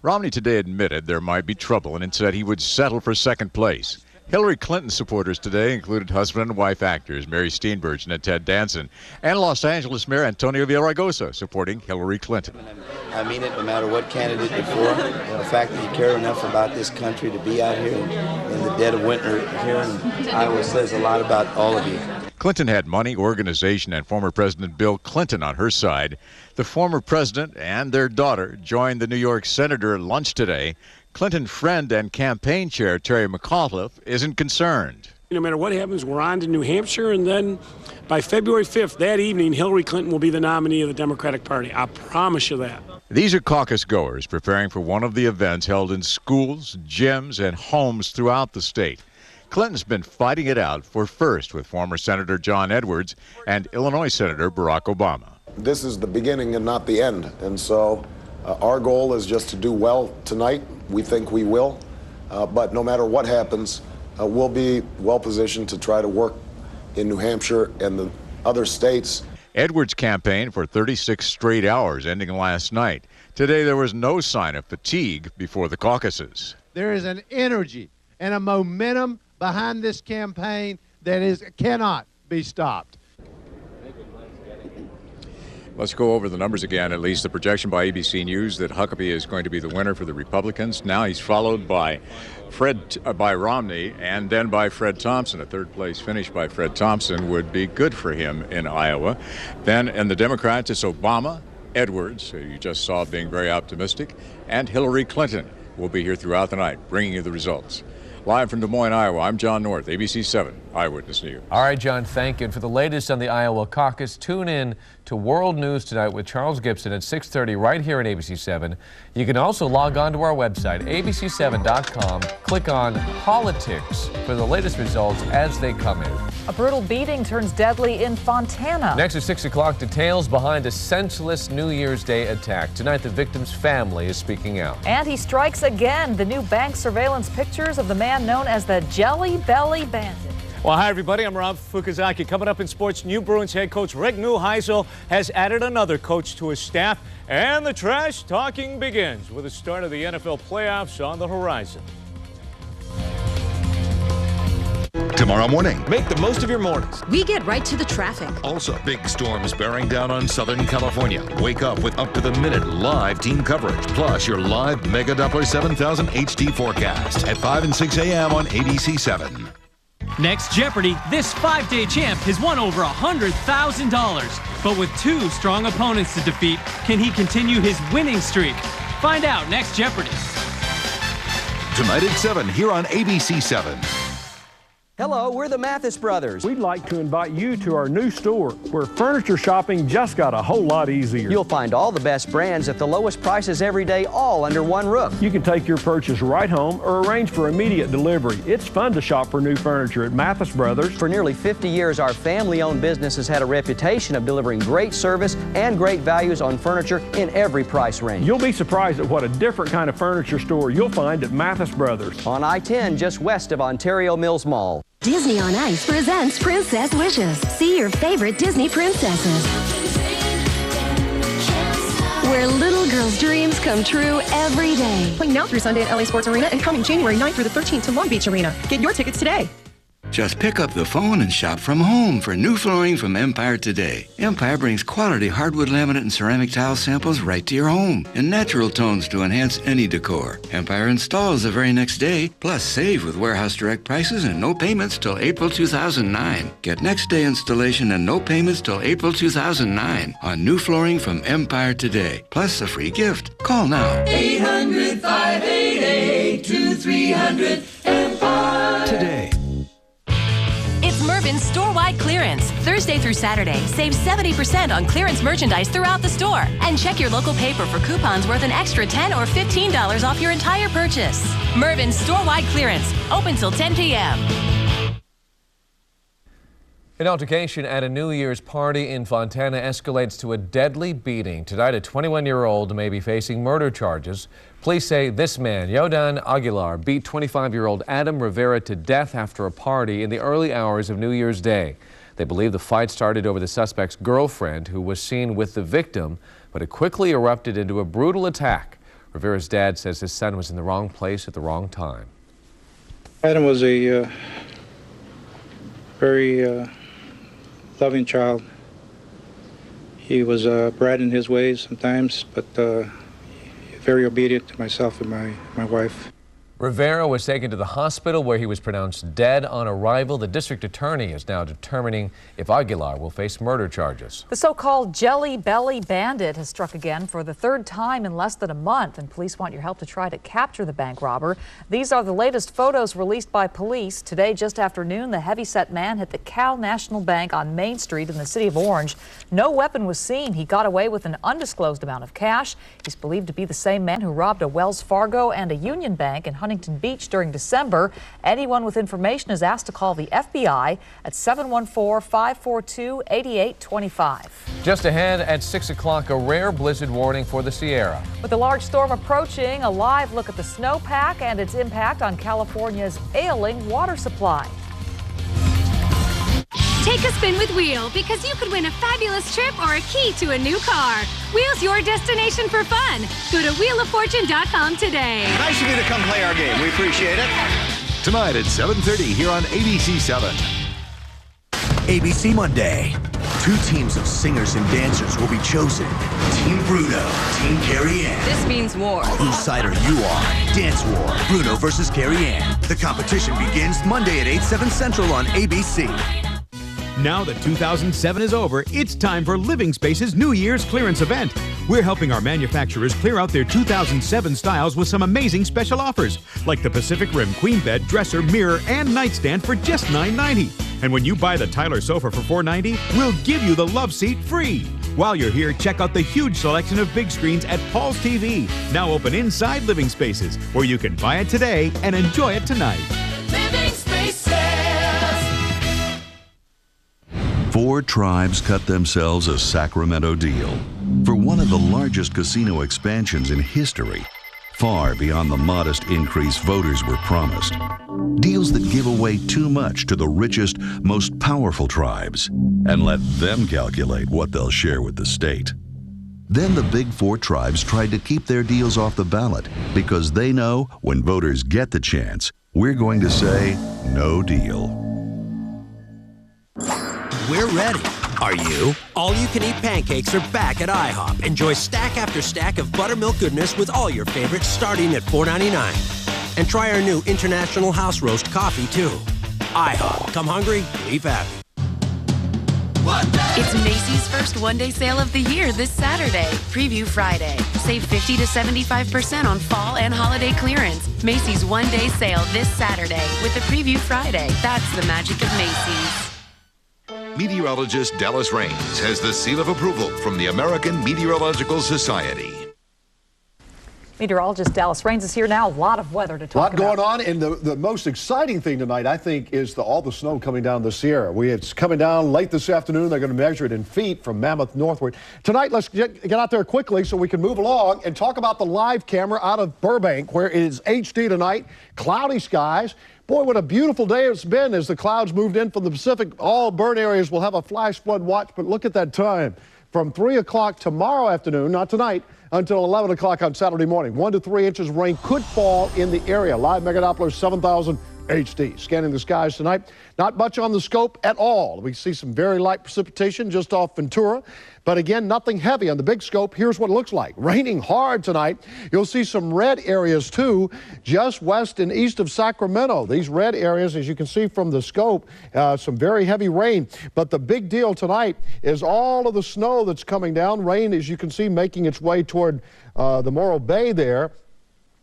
[SPEAKER 27] Romney today admitted there might be trouble and said he would settle for second place. Hillary Clinton supporters today included husband and wife actors Mary Steenburgen and Ted Danson, and Los Angeles Mayor Antonio Villaraigosa supporting Hillary Clinton.
[SPEAKER 1] I mean it no matter what candidate before. The fact that you care enough about this country to be out here in the dead of winter here in Iowa says a lot about all of you.
[SPEAKER 27] Clinton had money, organization, and former President Bill Clinton on her side. The former president and their daughter joined the New York senator at lunch today. Clinton friend and campaign chair Terry McAuliffe isn't concerned.
[SPEAKER 6] No matter what happens, we're on to New Hampshire, and then by February 5th, that evening, Hillary Clinton will be the nominee of the Democratic Party. I promise you that.
[SPEAKER 27] These are caucus goers preparing for one of the events held in schools, gyms, and homes throughout the state. Clinton's been fighting it out for first with former Senator John Edwards and Illinois Senator Barack Obama.
[SPEAKER 9] This is the beginning and not the end, and so our goal is just to do well tonight. We think we will, but no matter what happens, we'll be well positioned to try to work in New Hampshire and the other states.
[SPEAKER 27] Edwards campaigned for 36 straight hours, ending last night. Today there was no sign of fatigue before the caucuses.
[SPEAKER 11] There is an energy and a momentum behind this campaign that cannot be stopped.
[SPEAKER 27] Let's go over the numbers again, at least the projection by ABC News that Huckabee is going to be the winner for the Republicans. Now he's followed by Romney and then by Fred Thompson. A third-place finish by Fred Thompson would be good for him in Iowa. Then in the Democrats, it's Obama, Edwards, who you just saw being very optimistic, and Hillary Clinton will be here throughout the night, bringing you the results. Live from Des Moines, Iowa, I'm John North, ABC 7 Eyewitness News.
[SPEAKER 3] All right, John, thank you. And for the latest on the Iowa caucus, tune in to World News Tonight with Charles Gibson at 6:30 right here at ABC 7. You can also log on to our website, abc7.com, click on Politics for the latest results as they come in.
[SPEAKER 5] A brutal beating turns deadly in Fontana.
[SPEAKER 3] Next at 6 o'clock, details behind a senseless New Year's Day attack. Tonight, the victim's family is speaking out.
[SPEAKER 5] And he strikes again. The new bank surveillance pictures of the man known as the Jelly Belly Bandit.
[SPEAKER 13] Well, hi, everybody. I'm Rob Fukuzaki. Coming up in sports, new Bruins head coach Rick Neuheisel has added another coach to his staff. And the trash talking begins with the start of the NFL playoffs on the horizon.
[SPEAKER 21] Tomorrow morning.
[SPEAKER 23] Make the most of your mornings.
[SPEAKER 2] We get right to the traffic.
[SPEAKER 21] Also, big storms bearing down on Southern California. Wake up with up-to-the-minute live team coverage, plus your live Mega Doppler 7000 HD forecast at 5 and 6 a.m. on ABC 7.
[SPEAKER 15] Next Jeopardy, this 5-day champ has won over $100,000. But with two strong opponents to defeat, can he continue his winning streak? Find out next Jeopardy.
[SPEAKER 21] Tonight at 7 here on ABC 7.
[SPEAKER 24] Hello, we're the Mathis Brothers.
[SPEAKER 28] We'd like to invite you to our new store where furniture shopping just got a whole lot easier.
[SPEAKER 24] You'll find all the best brands at the lowest prices every day, all under one roof.
[SPEAKER 28] You can take your purchase right home or arrange for immediate delivery. It's fun to shop for new furniture at Mathis Brothers.
[SPEAKER 24] For nearly 50 years, our family-owned business has had a reputation of delivering great service and great values on furniture in every price range.
[SPEAKER 28] You'll be surprised at what a different kind of furniture store you'll find at Mathis Brothers.
[SPEAKER 24] On I-10, just west of Ontario Mills Mall.
[SPEAKER 2] Disney on Ice presents Princess Wishes. See your favorite Disney princesses, where little girls' dreams come true every day.
[SPEAKER 29] Playing now through Sunday at LA Sports Arena and coming January 9th through the 13th to Long Beach Arena. Get your tickets today.
[SPEAKER 30] Just pick up the phone and shop from home for new flooring from Empire today. Empire brings quality hardwood, laminate, and ceramic tile samples right to your home in natural tones to enhance any decor. Empire installs the very next day, plus save with warehouse direct prices and no payments till April 2009. Get next day installation and no payments till April 2009 on new flooring from Empire today, plus a free gift. Call now.
[SPEAKER 2] 800-588-2300 Empire.
[SPEAKER 30] Today.
[SPEAKER 2] It's Mervyn's store-wide clearance. Thursday through Saturday, save 70% on clearance merchandise throughout the store. And check your local paper for coupons worth an extra $10 or $15 off your entire purchase. Mervyn's store-wide clearance, open till 10 p.m.
[SPEAKER 3] An altercation at a New Year's party in Fontana escalates to a deadly beating. Tonight, a 21-year-old may be facing murder charges. Police say this man, Yodan Aguilar, beat 25-year-old Adam Rivera to death after a party in the early hours of New Year's Day. They believe the fight started over the suspect's girlfriend, who was seen with the victim, but it quickly erupted into a brutal attack. Rivera's dad says his son was in the wrong place at the wrong time.
[SPEAKER 4] Adam was a very loving child. He was brat in his ways sometimes, but very obedient to myself and my wife.
[SPEAKER 3] Rivera was taken to the hospital where he was pronounced dead on arrival. The district attorney is now determining if Aguilar will face murder charges.
[SPEAKER 5] The so-called Jelly Belly bandit has struck again for the third time in less than a month, and police want your help to try to capture the bank robber. These are the latest photos released by police. Today, just after noon, the heavyset man hit the Cal National Bank on Main Street in the city of Orange. No weapon was seen. He got away with an undisclosed amount of cash. He's believed to be the same man who robbed a Wells Fargo and a Union Bank in Huntington Beach during December. Anyone with information is asked to call the FBI at 714-542-8825.
[SPEAKER 3] Just ahead at 6 o'clock, a rare blizzard warning for the Sierra.
[SPEAKER 5] With a large storm approaching, a live look at the snowpack and its impact on California's ailing water supply.
[SPEAKER 7] Take a spin with Wheel, because you could win a fabulous trip or a key to a new car. Wheel's your destination for fun. Go to wheeloffortune.com today.
[SPEAKER 10] Nice of you to come play our game. We appreciate it.
[SPEAKER 21] Tonight at 7:30 here on ABC7.
[SPEAKER 12] ABC Monday. 2 teams of singers and dancers will be chosen. Team Bruno, Team Carrie Ann.
[SPEAKER 14] This means war.
[SPEAKER 12] Whose side are you on? Dance War, Bruno versus Carrie Ann. The competition begins Monday at 8/7 Central on ABC.
[SPEAKER 16] Now that 2007 is over, it's time for Living Space's New Year's clearance event. We're helping our manufacturers clear out their 2007 styles with some amazing special offers, like the Pacific Rim queen bed, dresser, mirror, and nightstand for just $9.90. And when you buy the Tyler sofa for $4.90, we'll give you the love seat free. While you're here, check out the huge selection of big screens at Paul's TV, now open inside Living Spaces, where you can buy it today and enjoy it tonight.
[SPEAKER 14] Living Spaces.
[SPEAKER 21] 4 tribes cut themselves a Sacramento deal for one of the largest casino expansions in history, far beyond the modest increase voters were promised. Deals that give away too much to the richest, most powerful tribes and let them calculate what they'll share with the state. Then the big 4 tribes tried to keep their deals off the ballot because they know when voters get the chance, we're going to say no deal.
[SPEAKER 18] We're ready. Are you? All-you-can-eat pancakes are back at IHOP. Enjoy stack after stack of buttermilk goodness with all your favorites starting at $4.99. And try our new International House Roast coffee, too. IHOP. Come hungry, leave happy.
[SPEAKER 2] It's Macy's first one-day sale of the year this Saturday. Preview Friday. Save 50 to 75% on fall and holiday clearance. Macy's one-day sale this Saturday with the Preview Friday. That's the magic of Macy's.
[SPEAKER 21] Meteorologist Dallas Raines has the seal of approval from the American Meteorological Society.
[SPEAKER 5] Meteorologist Dallas Raines is here now. A lot of weather to talk about.
[SPEAKER 19] A lot going on, and the most exciting thing tonight, I think, is all the snow coming down the Sierra. It's coming down late this afternoon. They're going to measure it in feet from Mammoth northward. Tonight, let's get out there quickly so we can move along and talk about the live camera out of Burbank, where it is HD tonight, cloudy skies. Boy, what a beautiful day it's been as the clouds moved in from the Pacific. All burn areas will have a flash flood watch, but look at that time. From 3 o'clock tomorrow afternoon, not tonight, until 11 o'clock on Saturday morning. 1 to 3 inches of rain could fall in the area. Live Mega Doppler 7000 HD. Scanning the skies tonight. Not much on the scope at all. We see some very light precipitation just off Ventura. But again, nothing heavy on the big scope. Here's what it looks like. Raining hard tonight. You'll see some red areas too, just west and east of Sacramento. These red areas, as you can see from the scope, some very heavy rain. But the big deal tonight is all of the snow that's coming down. Rain, as you can see, making its way toward the Morro Bay there.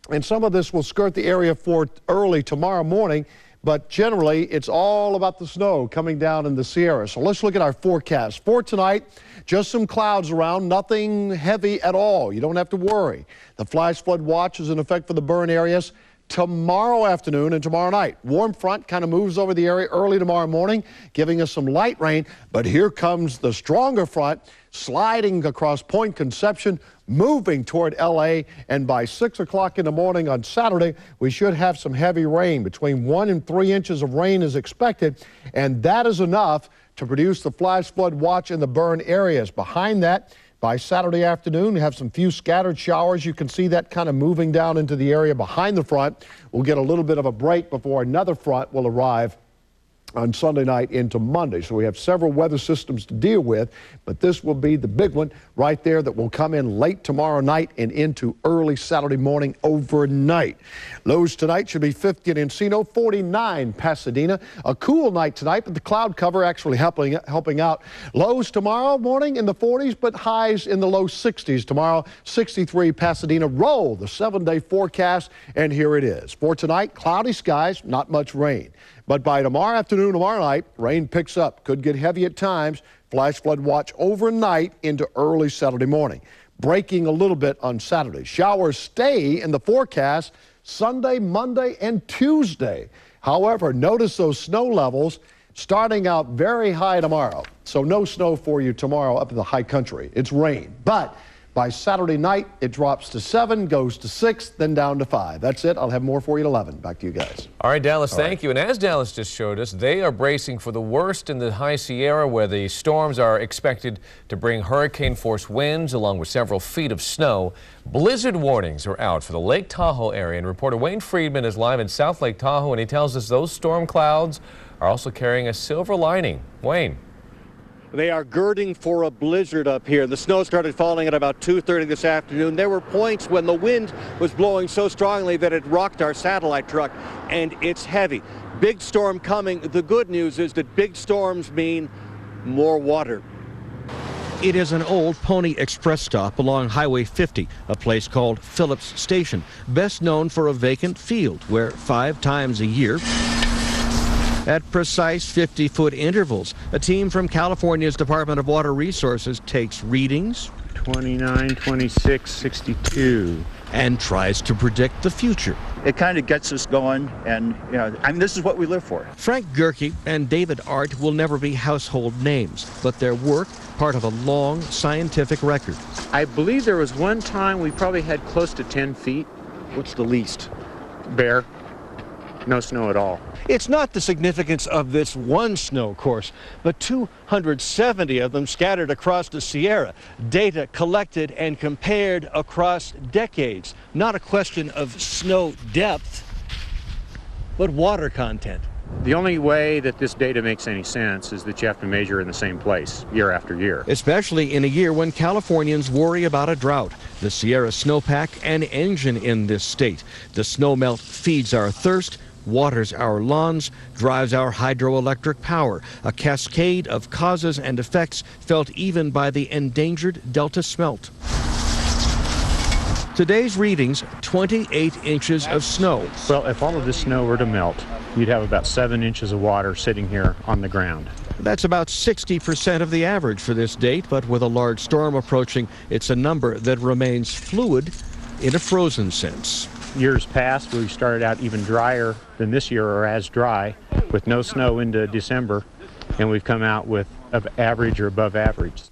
[SPEAKER 19] And some of this will skirt the area for early tomorrow morning. But generally, it's all about the snow coming down in the Sierra. So let's look at our forecast. For tonight, just some clouds around, nothing heavy at all. You don't have to worry. The flash flood watch is in effect for the burn areas. tomorrow afternoon and tomorrow night. Warm front kind of moves over the area early tomorrow morning, giving us some light rain. But here comes the stronger front, sliding across Point Conception, moving toward L.A., and by 6 o'clock in the morning on Saturday, we should have some heavy rain. Between 1 and 3 inches of rain is expected, and that is enough to produce the flash flood watch in the burn areas. Behind that, by Saturday afternoon, we have some few scattered showers. You can see that kind of moving down into the area behind the front. We'll get a little bit of a break before another front will arrive on Sunday night into Monday. So we have several weather systems to deal with, but this will be the big one right there that will come in late tomorrow night and into early Saturday morning overnight. Lows tonight should be 50 in Encino, 49 Pasadena. A cool night tonight, but the cloud cover actually helping out. Lows tomorrow morning in the 40s, but highs in the low 60s tomorrow. 63 Pasadena. Roll the 7-day forecast, and here it is. For tonight, cloudy skies, not much rain. But by tomorrow afternoon, tomorrow night, rain picks up. Could get heavy at times. Flash flood watch overnight into early Saturday morning. Breaking a little bit on Saturday. Showers stay in the forecast Sunday, Monday, and Tuesday. However, notice those snow levels starting out very high tomorrow. So no snow for you tomorrow up in the high country. It's rain. But by Saturday night, it drops to 7, goes to 6, then down to 5. That's it. I'll have more for you at 11. Back to you guys.
[SPEAKER 3] All right, Dallas, thank you. And as Dallas just showed us, they are bracing for the worst in the High Sierra, where the storms are expected to bring hurricane-force winds along with several feet of snow. Blizzard warnings are out for the Lake Tahoe area, and reporter Wayne Friedman is live in South Lake Tahoe, and he tells us those storm clouds are also carrying a silver lining. Wayne.
[SPEAKER 1] They are girding for a blizzard up here. The snow started falling at about 2:30 this afternoon. There were points when the wind was blowing so strongly that it rocked our satellite truck, and it's heavy. Big storm coming. The good news is that big storms mean more water.
[SPEAKER 6] It is an old Pony Express stop along Highway 50, a place called Phillips Station, best known for a vacant field where 5 times a year, at precise 50-foot intervals, a team from California's Department of Water Resources takes readings
[SPEAKER 8] 29, 26, 62
[SPEAKER 6] and tries to predict the future.
[SPEAKER 8] It kind of gets us going, and this is what we live for.
[SPEAKER 6] Frank Gerke and David Art will never be household names, but their work part of a long scientific record.
[SPEAKER 8] I believe there was one time we probably had close to 10 feet.
[SPEAKER 1] What's the least?
[SPEAKER 8] Bare. No snow at all.
[SPEAKER 1] It's not the significance of this one snow course, but 270 of them scattered across the Sierra. Data collected and compared across decades. Not a question of snow depth, but water content.
[SPEAKER 8] The only way that this data makes any sense is that you have to measure in the same place year after year.
[SPEAKER 6] Especially in a year when Californians worry about a drought. The Sierra snowpack, an engine in this state. The snowmelt feeds our thirst, waters our lawns, drives our hydroelectric power, a cascade of causes and effects felt even by the endangered Delta smelt. Today's readings, 28 inches of snow.
[SPEAKER 8] Well, if all of this snow were to melt, you'd have about 7 inches of water sitting here on the ground.
[SPEAKER 6] That's about 60% of the average for this date, but with a large storm approaching, it's a number that remains fluid in a frozen sense.
[SPEAKER 8] Years past, we started out even drier than this year, or as dry, with no snow into December, and we've come out with average or above average.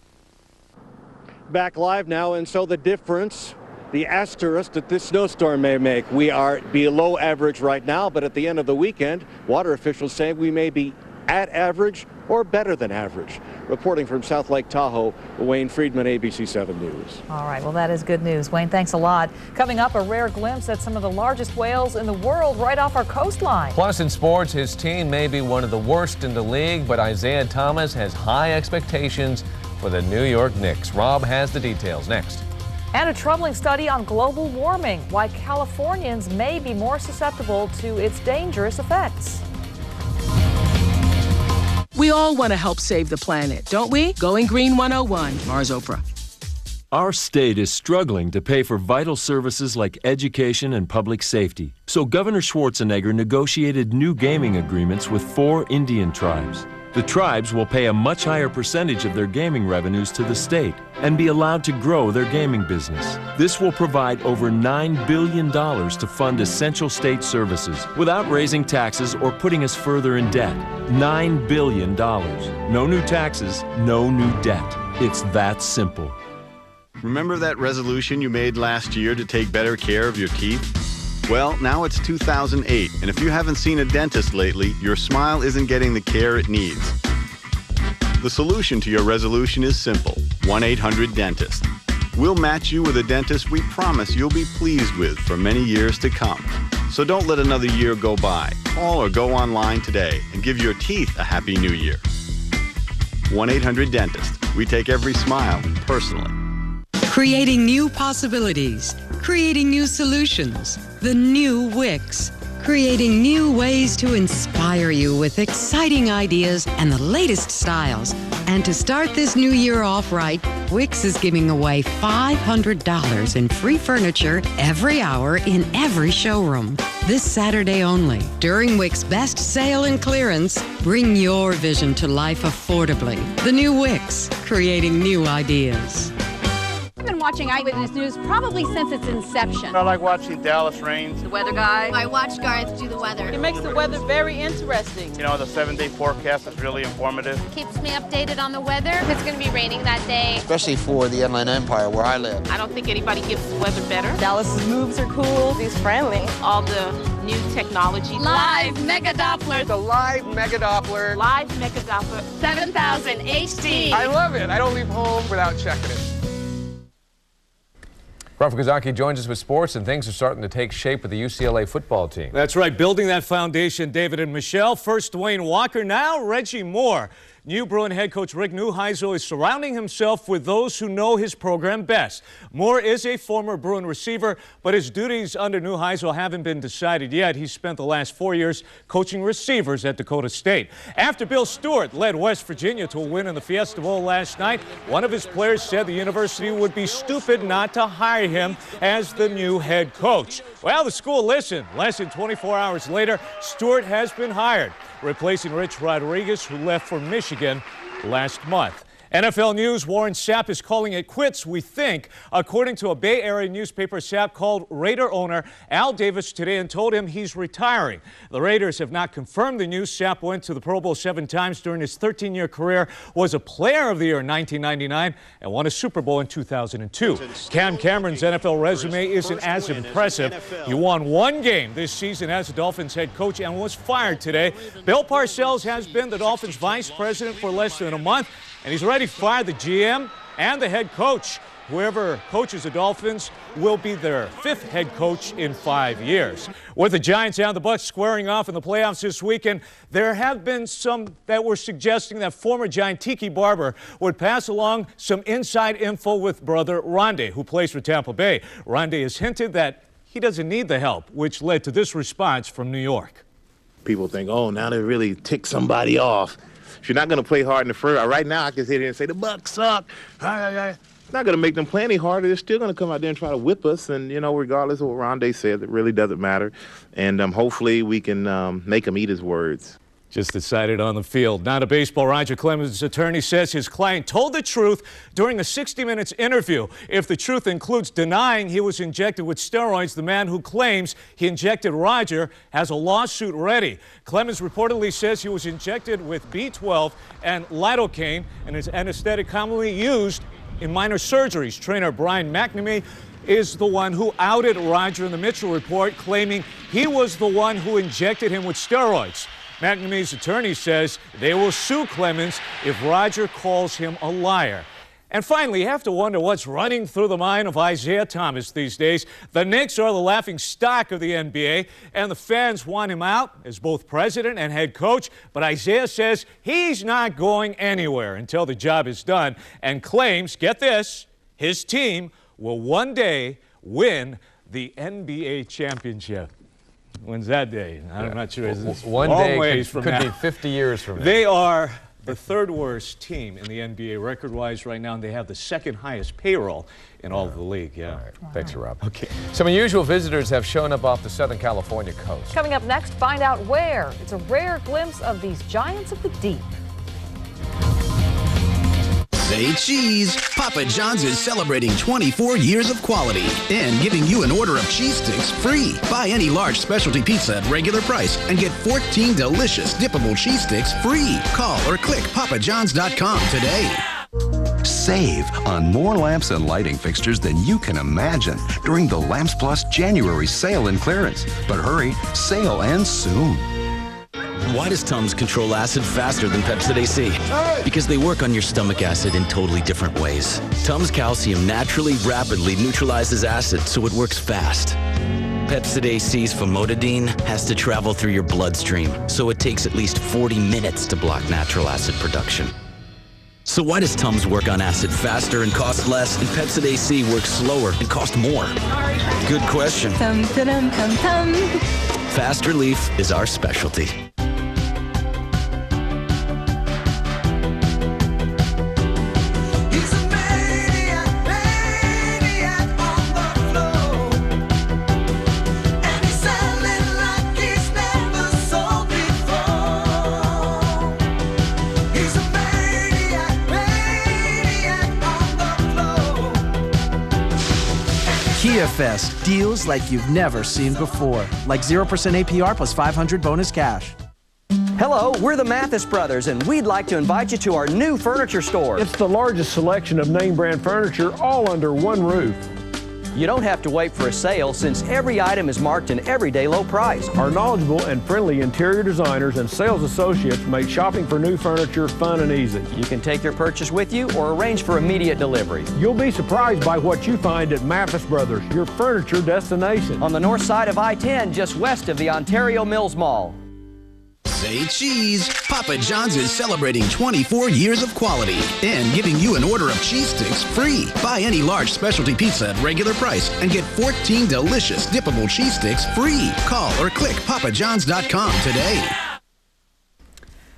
[SPEAKER 1] Back live now, and so the difference, the asterisk that this snowstorm may make. We are below average right now, but at the end of the weekend, water officials say we may be at average or better than average. Reporting from South Lake Tahoe, Wayne Friedman, ABC 7 News.
[SPEAKER 5] All right, well, that is good news. Wayne, thanks a lot. Coming up, a rare glimpse at some of the largest whales in the world right off our coastline.
[SPEAKER 3] Plus, in sports, his team may be one of the worst in the league, but Isaiah Thomas has high expectations for the New York Knicks. Rob has the details next.
[SPEAKER 5] And a troubling study on global warming, why Californians may be more susceptible to its dangerous effects.
[SPEAKER 9] We all want to help save the planet, don't we? Going Green 101, Mars Oprah.
[SPEAKER 14] Our state is struggling to pay for vital services like education and public safety. So Governor Schwarzenegger negotiated new gaming agreements with 4 Indian tribes. The tribes will pay a much higher percentage of their gaming revenues to the state and be allowed to grow their gaming business. This will provide over $9 billion to fund essential state services without raising taxes or putting us further in debt. $9 billion. No new taxes, no new debt. It's that simple.
[SPEAKER 10] Remember that resolution you made last year to take better care of your teeth? Well, now it's 2008, and if you haven't seen a dentist lately, your smile isn't getting the care it needs. The solution to your resolution is simple: 1-800-DENTIST. We'll match you with a dentist we promise you'll be pleased with for many years to come. So don't let another year go by. Call or go online today and give your teeth a happy new year. 1-800-DENTIST. We take every smile personally.
[SPEAKER 11] Creating new possibilities, creating new solutions. The new Wix. Creating new ways to inspire you with exciting ideas and the latest styles. And to start this new year off right, Wix is giving away $500 in free furniture every hour in every showroom. This Saturday only, during Wix Best Sale and Clearance, bring your vision to life affordably. The new Wix, creating new ideas.
[SPEAKER 13] I've been watching Eyewitness News probably since its inception.
[SPEAKER 15] I like watching Dallas Rains.
[SPEAKER 13] The weather guy.
[SPEAKER 17] I watch Garth do the weather.
[SPEAKER 13] It makes the weather very interesting.
[SPEAKER 15] You know, the 7-day forecast is really informative.
[SPEAKER 17] Keeps me updated on the weather. If it's going to be raining that day.
[SPEAKER 20] Especially for the Inland Empire where I live.
[SPEAKER 13] I don't think anybody gives the weather better. Dallas's moves are cool. He's friendly.
[SPEAKER 17] All the new technology.
[SPEAKER 13] Live Mega Doppler.
[SPEAKER 20] The Live Mega Doppler.
[SPEAKER 17] Live Mega Doppler. 7000 HD.
[SPEAKER 20] I love it. I don't leave home without checking it.
[SPEAKER 3] Fukuzaki joins us with sports, and things are starting to take shape with the UCLA football team.
[SPEAKER 22] That's right, building that foundation, David and Michelle. First Dwayne Walker, now Reggie Moore. New Bruin head coach Rick Neuheisel is surrounding himself with those who know his program best. Moore is a former Bruin receiver, but his duties under Neuheisel haven't been decided yet. He spent the last 4 years coaching receivers at Dakota State. After Bill Stewart led West Virginia to a win in the Fiesta Bowl last night, one of his players said the university would be stupid not to hire him as the new head coach. Well, the school listened. Less than 24 hours later, Stewart has been hired, replacing Rich Rodriguez, who left for Michigan last month. NFL news, Warren Sapp is calling it quits, we think. According to a Bay Area newspaper, Sapp called Raider owner Al Davis today and told him he's retiring. The Raiders have not confirmed the news. Sapp went to the Pro Bowl 7 times during his 13-year career, was a Player of the Year in 1999, and won a Super Bowl in 2002. Cam Cameron's NFL resume isn't as impressive. He won 1 game this season as the Dolphins head coach and was fired today. Bill Parcells has been the Dolphins vice president for less than a month, and he's already fired the GM and the head coach. Whoever coaches the Dolphins will be their 5th head coach in 5 years. With the Giants and the Bucs squaring off in the playoffs this weekend, there have been some that were suggesting that former Giant Tiki Barber would pass along some inside info with brother Rondé, who plays for Tampa Bay. Rondé has hinted that he doesn't need the help, which led to this response from New York.
[SPEAKER 23] People think, oh, now they really tick somebody off. If you're not going to play hard in the first, right now I can sit here and say the Bucs suck. It's not going to make them play any harder. They're still going to come out there and try to whip us. And, you know, regardless of what Rondé said, it really doesn't matter. And hopefully we can make him eat his words.
[SPEAKER 22] Just decided on the field. Now to baseball, Roger Clemens' attorney says his client told the truth during a 60 Minutes interview. If the truth includes denying he was injected with steroids, the man who claims he injected Roger has a lawsuit ready. Clemens reportedly says he was injected with B12 and lidocaine, and is anesthetic commonly used in minor surgeries. Trainer Brian McNamee is the one who outed Roger in the Mitchell report, claiming he was the one who injected him with steroids. McNamee's attorney says they will sue Clemens if Roger calls him a liar. And finally, you have to wonder what's running through the mind of Isaiah Thomas these days. The Knicks are the laughing stock of the NBA, and the fans want him out as both president and head coach. But Isaiah says he's not going anywhere until the job is done, and claims, get this, his team will one day win the NBA championship. When's that day? I'm not sure.
[SPEAKER 3] One day could be 50 years from now.
[SPEAKER 22] They are the 3rd worst team in the NBA record-wise right now, and they have the 2nd highest payroll in all of the league. Yeah.
[SPEAKER 3] All right. Thanks, Rob. Okay. Some unusual visitors have shown up off the Southern California coast.
[SPEAKER 5] Coming up next, find out where. It's a rare glimpse of these giants of the deep.
[SPEAKER 4] Say cheese. Papa John's is celebrating 24 years of quality and giving you an order of cheese sticks free. Buy any large specialty pizza at regular price and get 14 delicious dippable cheese sticks free. Call or click papajohns.com today.
[SPEAKER 7] Save on more lamps and lighting fixtures than you can imagine during the Lamps Plus January sale and clearance. But hurry, sale ends soon.
[SPEAKER 12] Why does Tums control acid faster than Pepcid AC? Because they work on your stomach acid in totally different ways. Tums Calcium naturally, rapidly neutralizes acid, so it works fast. Pepcid AC's famotidine has to travel through your bloodstream, so it takes at least 40 minutes to block natural acid production. So why does Tums work on acid faster and cost less, and Pepcid AC works slower and cost more? Good question. Fast relief is our specialty.
[SPEAKER 24] Kia Fest, deals like you've never seen before. Like 0% APR plus 500 bonus cash.
[SPEAKER 25] Hello, we're the Mathis Brothers, and we'd like to invite you to our new furniture store.
[SPEAKER 26] It's the largest selection of name brand furniture all under one roof.
[SPEAKER 25] You don't have to wait for a sale since every item is marked an everyday low price.
[SPEAKER 26] Our knowledgeable and friendly interior designers and sales associates make shopping for new furniture fun and easy.
[SPEAKER 25] You can take your purchase with you or arrange for immediate delivery.
[SPEAKER 26] You'll be surprised by what you find at Mathis Brothers, your furniture destination.
[SPEAKER 25] On the north side of I-10, just west of the Ontario Mills Mall.
[SPEAKER 4] Say cheese. Papa John's is celebrating 24 years of quality and giving you an order of cheese sticks free. Buy any large specialty pizza at regular price and get 14 delicious dippable cheese sticks free. Call or click papajohns.com today.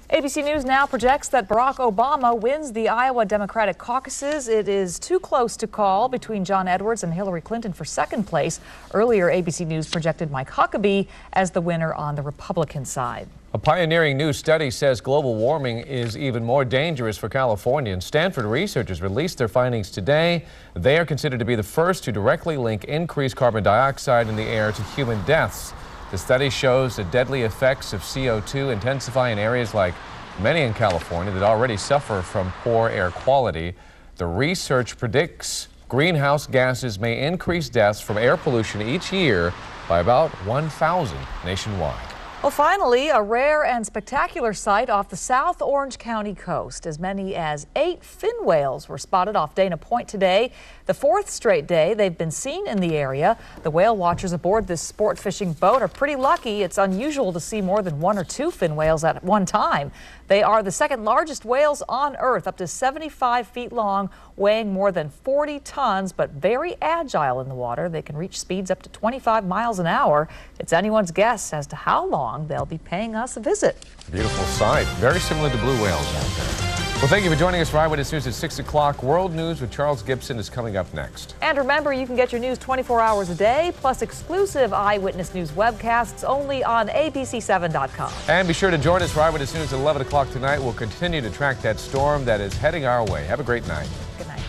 [SPEAKER 5] ABC News now projects that Barack Obama wins the Iowa Democratic Caucuses. It is too close to call between John Edwards and Hillary Clinton for second place. Earlier, ABC News projected Mike Huckabee as the winner on the Republican side.
[SPEAKER 3] A pioneering new study says global warming is even more dangerous for Californians. Stanford researchers released their findings today. They are considered to be the first to directly link increased carbon dioxide in the air to human deaths. The study shows the deadly effects of CO2 intensify in areas like many in California that already suffer from poor air quality. The research predicts greenhouse gases may increase deaths from air pollution each year by about 1,000 nationwide.
[SPEAKER 5] Well, finally, a rare and spectacular sight off the South Orange County coast. As many as 8 fin whales were spotted off Dana Point today. The 4th straight day they've been seen in the area. The whale watchers aboard this sport fishing boat are pretty lucky. It's unusual to see more than 1 or 2 fin whales at one time. They are the second largest whales on Earth, up to 75 feet long, weighing more than 40 tons, but very agile in the water. They can reach speeds up to 25 miles an hour. It's anyone's guess as to how long they'll be paying us a visit.
[SPEAKER 3] Beautiful sight. Very similar to blue whales out there. Well, thank you for joining us for Eyewitness News at 6 o'clock. World News with Charles Gibson is coming up next.
[SPEAKER 5] And remember, you can get your news 24 hours a day, plus exclusive Eyewitness News webcasts only on ABC7.com.
[SPEAKER 3] And be sure to join us for Eyewitness News at 11 o'clock tonight. We'll continue to track that storm that is heading our way. Have a great night.
[SPEAKER 5] Good night.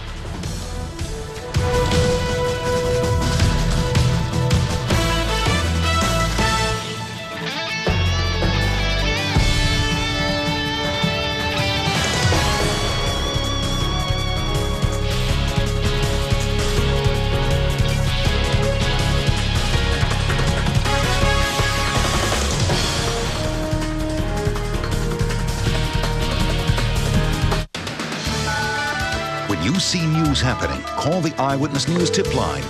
[SPEAKER 21] When you see news happening, call the Eyewitness News tip line